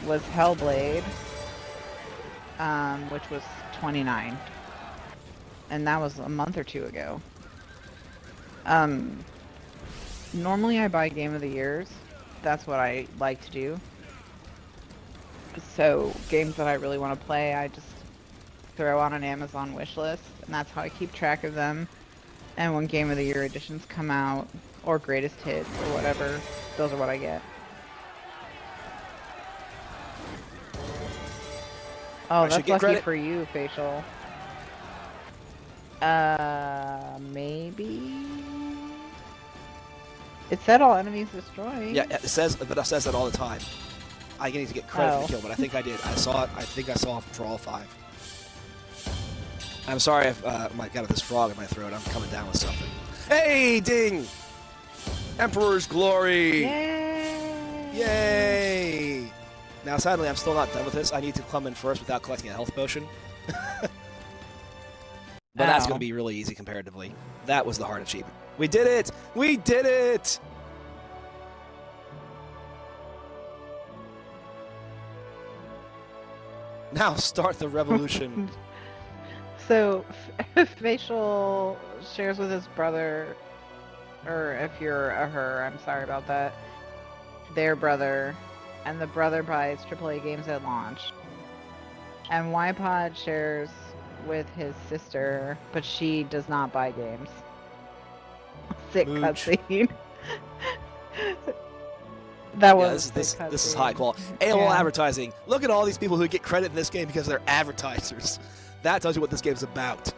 was Hellblade, which was $29, and that was a month or two ago. Normally I buy Game of the Years. That's what I like to do. So games that I really want to play, I just throw on an Amazon wishlist, and that's how I keep track of them. And when Game of the Year editions come out, or greatest hits, or whatever, those are what I get. Oh, that's lucky for you, Facial. Maybe? It said all enemies destroyed. Yeah, it says, but it says that all the time. I need to get credit for the kill, but I think I did. I saw it. I think I saw it for all 5. I'm sorry if I got this frog in my throat. I'm coming down with something. Hey, ding! Emperor's Glory! Yay! Yay! Now, sadly, I'm still not done with this. I need to come in first without collecting a health potion. But that's going to be really easy comparatively. That was the hard achievement. We did it! We did it! Now start the revolution. So, Facial shares with his brother, or if you're a her, I'm sorry about that, their brother, and the brother buys AAA games at launch. And YPod shares with his sister, but she does not buy games. Sick cutscene. That was this is high quality. AOL advertising. Look at all these people who get credit in this game because they're advertisers. That tells you what this game's about.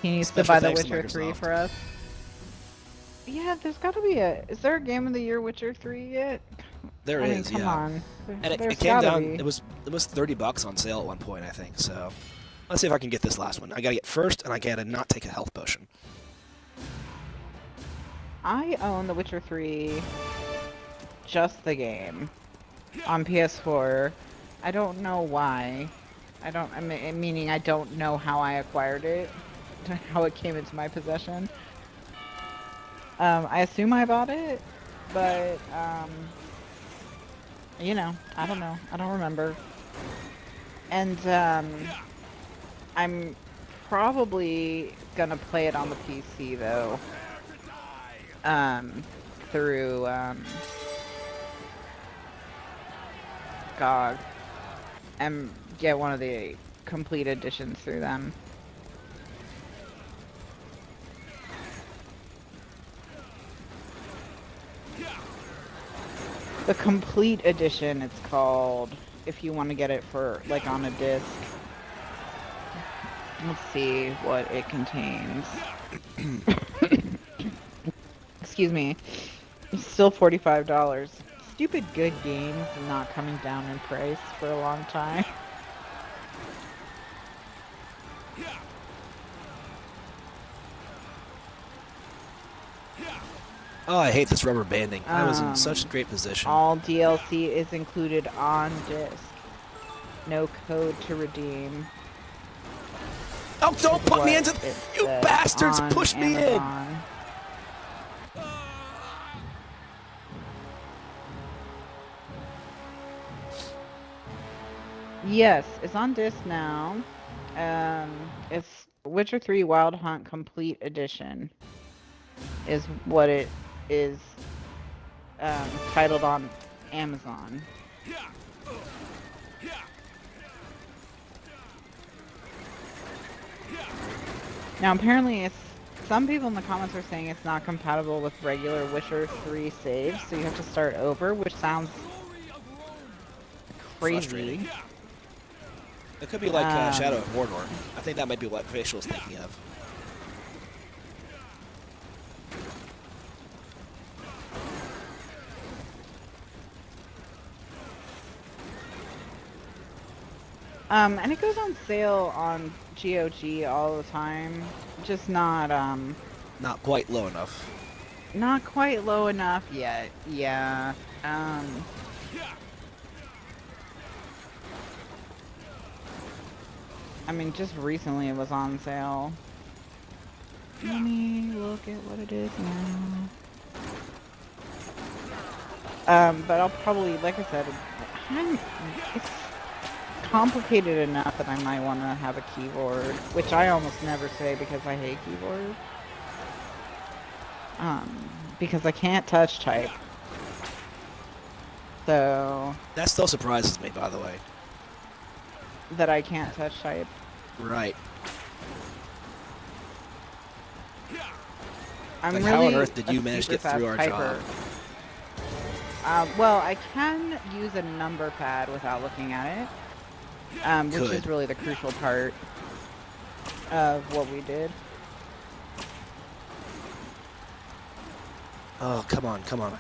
He needs to buy The Witcher 3 for us. Yeah, there's got to be Is there a Game of the Year Witcher 3 yet? There is, come on. And it came down. It was $30 on sale at one point, I think. So let's see if I can get this last one. I gotta get first, and I gotta not take a health potion. I own The Witcher 3, just the game, on PS4. I don't know why. Meaning I don't know how I acquired it, how it came into my possession. I assume I bought it, but, you know, I don't know. I don't remember. And, I'm probably gonna play it on the PC, though. Through, GOG. And get one of the complete editions through them. The complete edition, it's called, if you want to get it for, like, on a disc. Let's see what it contains. Excuse me. It's still $45. Stupid good games not coming down in price for a long time. Oh, I hate this rubber banding. I was in such a great position. All DLC is included on disc. No code to redeem. Oh, don't put me into... You bastards! Push me in! Yes, it's on disc now. It's Witcher 3 Wild Hunt Complete Edition is what it is titled on Amazon. Now apparently some people in the comments are saying it's not compatible with regular Witcher 3 saves, so you have to start over, which sounds crazy. It could be like Shadow of Mordor. I think that might be what Facial is thinking of. And it goes on sale on GOG all the time. Just not Not quite low enough. not quite low enough yet. Yeah. I mean, just recently it was on sale. Let me look at what it is now. But I'll probably, like I said, it's complicated enough that I might want to have a keyboard, which I almost never say because I hate keyboard. Because I can't touch type. So... That still surprises me, by the way. That I can't touch type. Right. I'm like, really how on earth did you a manage to get super through our fast job? typer. Well, I can use a number pad without looking at it. Which is really the crucial part of what we did. Oh, come on, come on.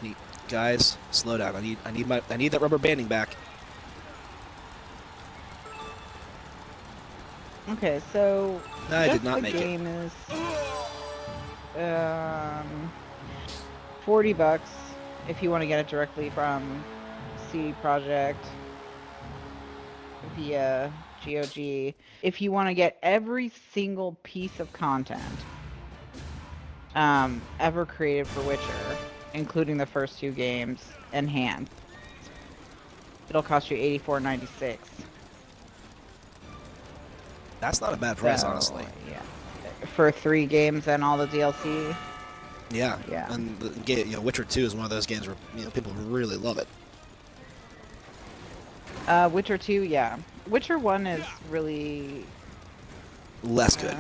Guys, slow down. I need that rubber banding back. Okay, so I did not make it. The game is $40 if you want to get it directly from CD Projekt via GOG. If you want to get every single piece of content ever created for Witcher, including the first 2 games, enhanced, it'll cost you $84.96. That's not a bad price, honestly. Yeah, for 3 games and all the DLC. Yeah. Yeah. And Witcher 2 is one of those games where people really love it. Witcher 2, yeah. Witcher 1 is really less good.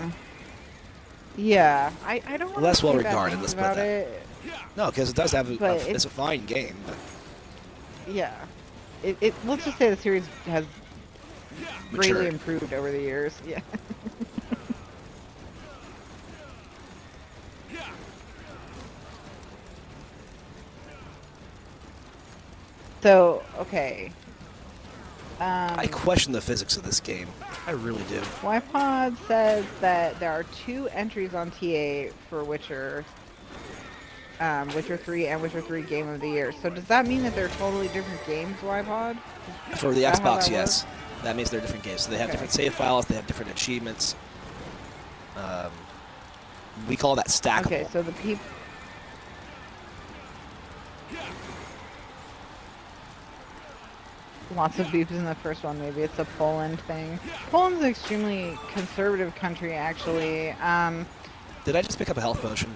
Yeah, I don't want less to well say bad regarded. things Let's put about that. it. No, because it does have. But It's a fine game. But... Yeah. Let's just say the series has greatly improved over the years. Yeah. So, okay. I question the physics of this game. I really do. Xpovos says that there are 2 entries on TA for Witcher. Witcher 3 and Witcher 3 Game of the Year. So does that mean that they're totally different games, Xpovos? For the Xbox, yes. That means they're different games. So they have different save files, they have different achievements. We call that stackable. Okay, so the people... Lots of beeps in the first one, maybe it's a Poland thing. Poland's an extremely conservative country, actually. Did I just pick up a health potion?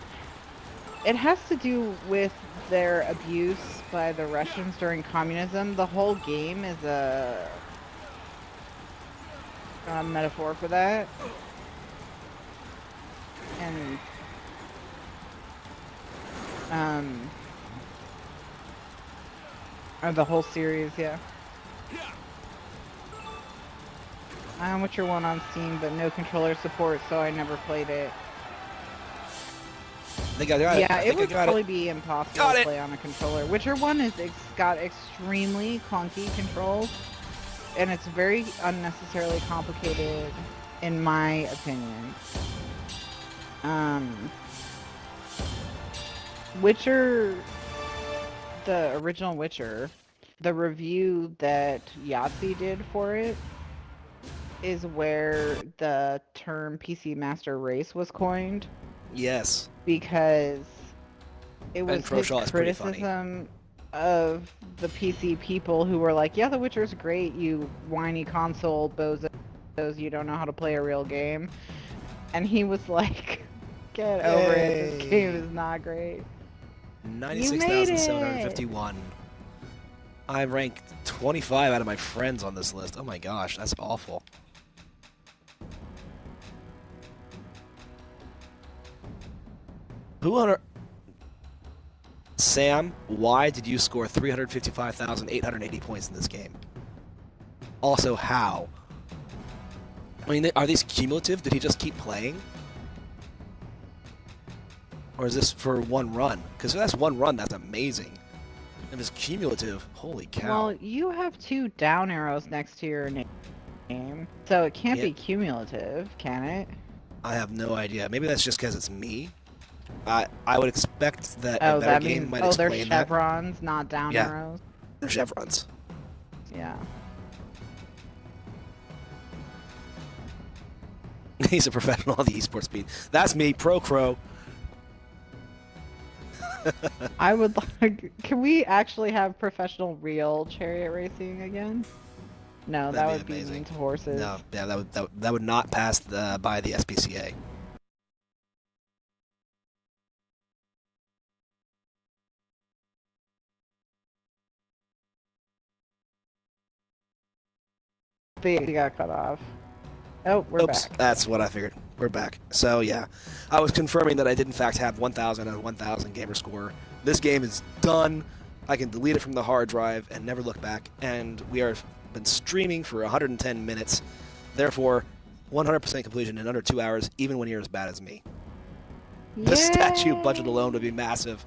It has to do with their abuse by the Russians during communism. The whole game is a metaphor for that. And or the whole series, yeah. Witcher 1 on Steam, but no controller support, so I never played it. It would probably be impossible to play on a controller. Witcher 1 it's got extremely clunky controls, and it's very unnecessarily complicated, in my opinion. Witcher, the original Witcher, the review that Yahtzee did for it is where the term PC Master Race was coined. Yes. Because it was his criticism of the PC people who were like, yeah, The Witcher's great, you whiny console bozos, you don't know how to play a real game. And he was like, get over it, this game is not great. 96,751. I'm ranked 25 out of my friends on this list. Oh my gosh, that's awful. Who on earth? Sam, why did you score 355,880 points in this game? Also, how? I mean, are these cumulative? Did he just keep playing? Or is this for one run? Because if that's one run, that's amazing. If it's cumulative, holy cow. Well, you have 2 down arrows next to your name. game, so it can't Yeah. be cumulative, can it? I have no idea. Maybe that's just because it's me. I would expect that a Oh, better that game means might they're explain that. chevrons, not down Yeah. arrows. They're chevrons. Yeah. He's a professional on the esports beat. That's me, Pro Crow. I would like. Can we actually have professional real chariot racing again? No, that That'd would be be amazing. mean to horses. No, yeah, that would not pass by the SPCA. They got cut off. Oh, we're Oops, back. that's what I figured. We're back. So yeah, I was confirming that I did in fact have 1,000 out of 1,000 gamer score. This game is done. I can delete it from the hard drive and never look back. And we are been streaming for 110 minutes. Therefore, 100% completion in under 2 hours, even when you're as bad as me. The statue budget alone would be massive.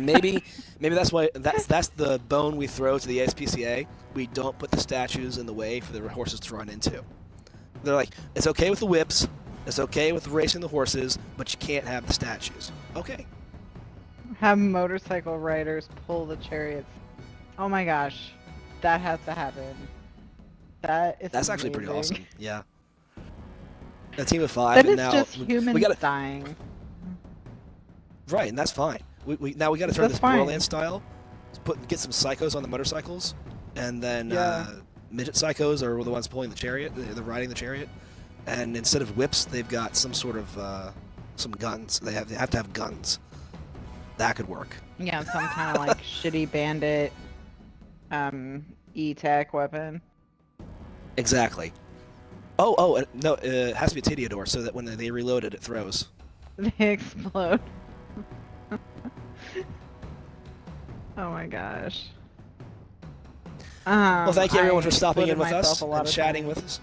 Maybe that's why that's the bone we throw to the SPCA. We don't put the statues in the way for the horses to run into. They're like, it's okay with the whips, it's okay with racing the horses, but you can't have the statues. Okay. Have motorcycle riders pull the chariots. Oh my gosh, that has to happen. That's actually pretty amazing. awesome. Yeah. A team of 5, That and is now just humans we gotta dying. right, and that's fine. We got to turn That's this fine. Borderlands style. Get some psychos on the motorcycles, and then Yeah. midget psychos are the ones pulling the chariot. They're riding the chariot, and instead of whips, they've got some sort of some guns. They have to have guns. That could work. Yeah, some kind of like shitty bandit, E-Tech weapon. Exactly. Oh, no, it has to be a Tediador so that when they reload it, it throws. They explode. Oh my gosh. Well, thank you everyone I for stopping in exploded with us myself a lot and of chatting times. with us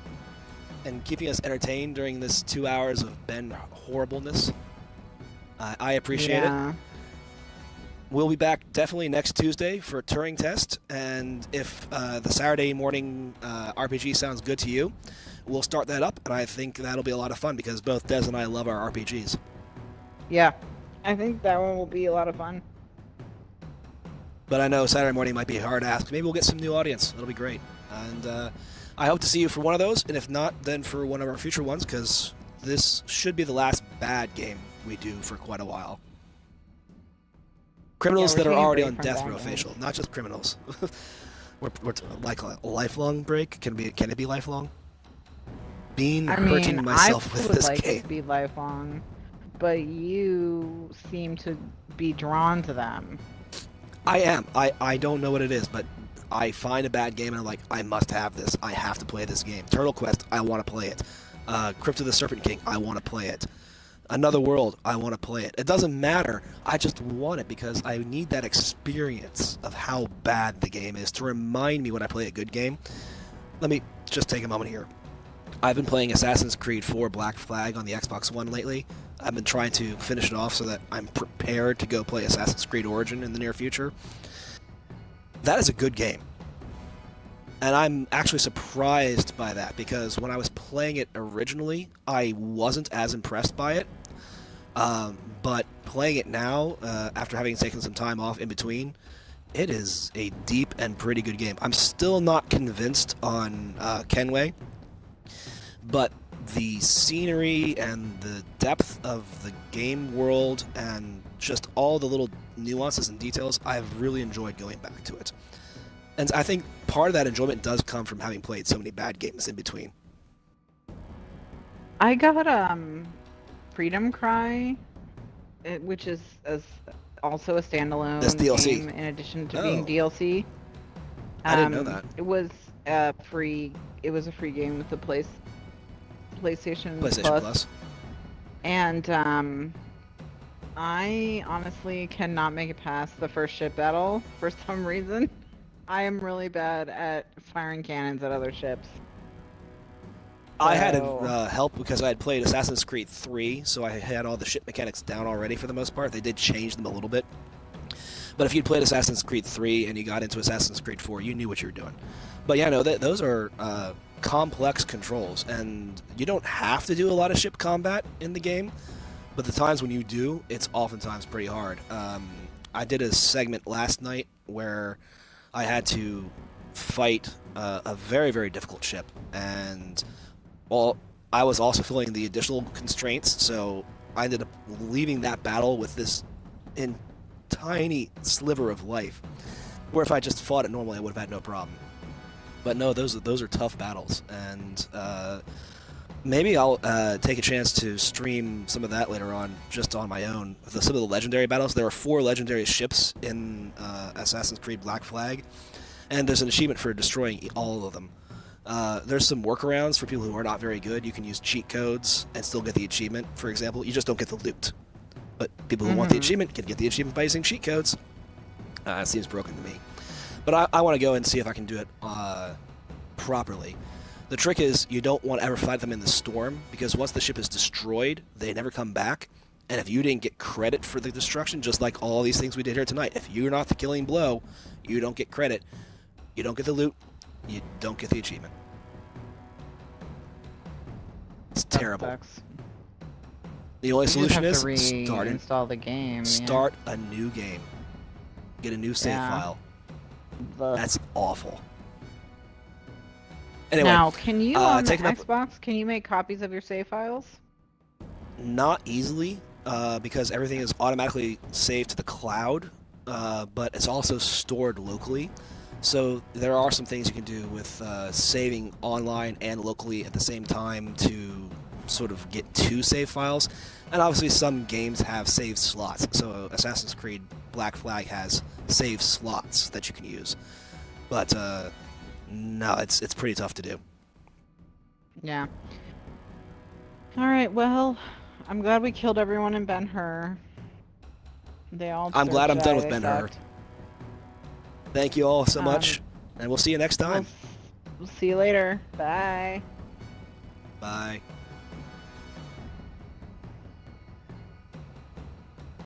and keeping us entertained during this 2 hours of Ben horribleness. I appreciate it. Yeah. We'll be back definitely next Tuesday for a Turing test, and if the Saturday morning RPG sounds good to you, we'll start that up, and I think that'll be a lot of fun because both Des and I love our RPGs. Yeah. I think that one will be a lot of fun. But I know Saturday morning might be hard to ask. Maybe we'll get some new audience. It'll be great. And I hope to see you for one of those, and if not, then for one of our future ones, because this should be the last bad game we do for quite a while. Criminals Yeah, we're that are taking a already break on from death bad row games. facial, not just criminals. we're like a lifelong break. Can it be lifelong? Being I hurting mean, myself I with would this like game. it to be lifelong, but you seem to be drawn to them. I am. I don't know what it is, but I find a bad game and I'm like, I must have this. I have to play this game. Turtle Quest, I want to play it. Crypt of the Serpent King, I want to play it. Another World, I want to play it. It doesn't matter. I just want it because I need that experience of how bad the game is to remind me when I play a good game. Let me just take a moment here. I've been playing Assassin's Creed 4 Black Flag on the Xbox One lately. I've been trying to finish it off so that I'm prepared to go play Assassin's Creed Origin in the near future. That is a good game. And I'm actually surprised by that because when I was playing it originally, I wasn't as impressed by it. But playing it now, after having taken some time off in between, it is a deep and pretty good game. I'm still not convinced on Kenway, but the scenery and the depth of the game world and just all the little nuances and details, I've really enjoyed going back to it. And I think part of that enjoyment does come from having played so many bad games in between. I got Freedom Cry, which is also a standalone That's DLC. game in addition to Oh. being DLC. I didn't know that. It was free. It was a free game with the PlayStation Plus. And I honestly cannot make it past the first ship battle for some reason. I am really bad at firing cannons at other ships. I had So- help because I had played Assassin's Creed 3, so I had all the ship mechanics down already for the most part. They did change them a little bit. But if you'd played Assassin's Creed 3 and you got into Assassin's Creed 4, you knew what you were doing. But yeah, no, those are complex controls, and you don't have to do a lot of ship combat in the game, but the times when you do, it's oftentimes pretty hard. I did a segment last night where I had to fight a very, very difficult ship, and I was also feeling the additional constraints, so I ended up leaving that battle with this tiny sliver of life, where if I just fought it normally, I would have had no problem. But no, those are tough battles, and maybe I'll take a chance to stream some of that later on, just on my own. Some of the legendary battles. There are 4 legendary ships in Assassin's Creed Black Flag, and there's an achievement for destroying all of them. There's some workarounds for people who are not very good. You can use cheat codes and still get the achievement. For example, you just don't get the loot. But people who want the achievement can get the achievement by using cheat codes. It seems broken to me. But I want to go and see if I can do it properly. The trick is you don't want to ever fight them in the storm, because once the ship is destroyed, they never come back. And if you didn't get credit for the destruction, just like all these things we did here tonight, if you're not the killing blow, you don't get credit. You don't get the loot. You don't get the achievement. It's terrible. Sucks. The only solution is reinstall the game. Start a new game. Get a new save file. That's awful. Anyway, now, can you on the taking Xbox? Can you make copies of your save files? Not easily, because everything is automatically saved to the cloud, but it's also stored locally. So there are some things you can do with saving online and locally at the same time to sort of get 2 save files. And obviously some games have save slots. So Assassin's Creed Black Flag has save slots that you can use. But no, it's pretty tough to do. Yeah. Alright, well, I'm glad we killed everyone in Ben Hur. They all I'm glad I'm done with Ben Hur. Thank you all so much, and we'll see you next time. We'll see you later. Bye.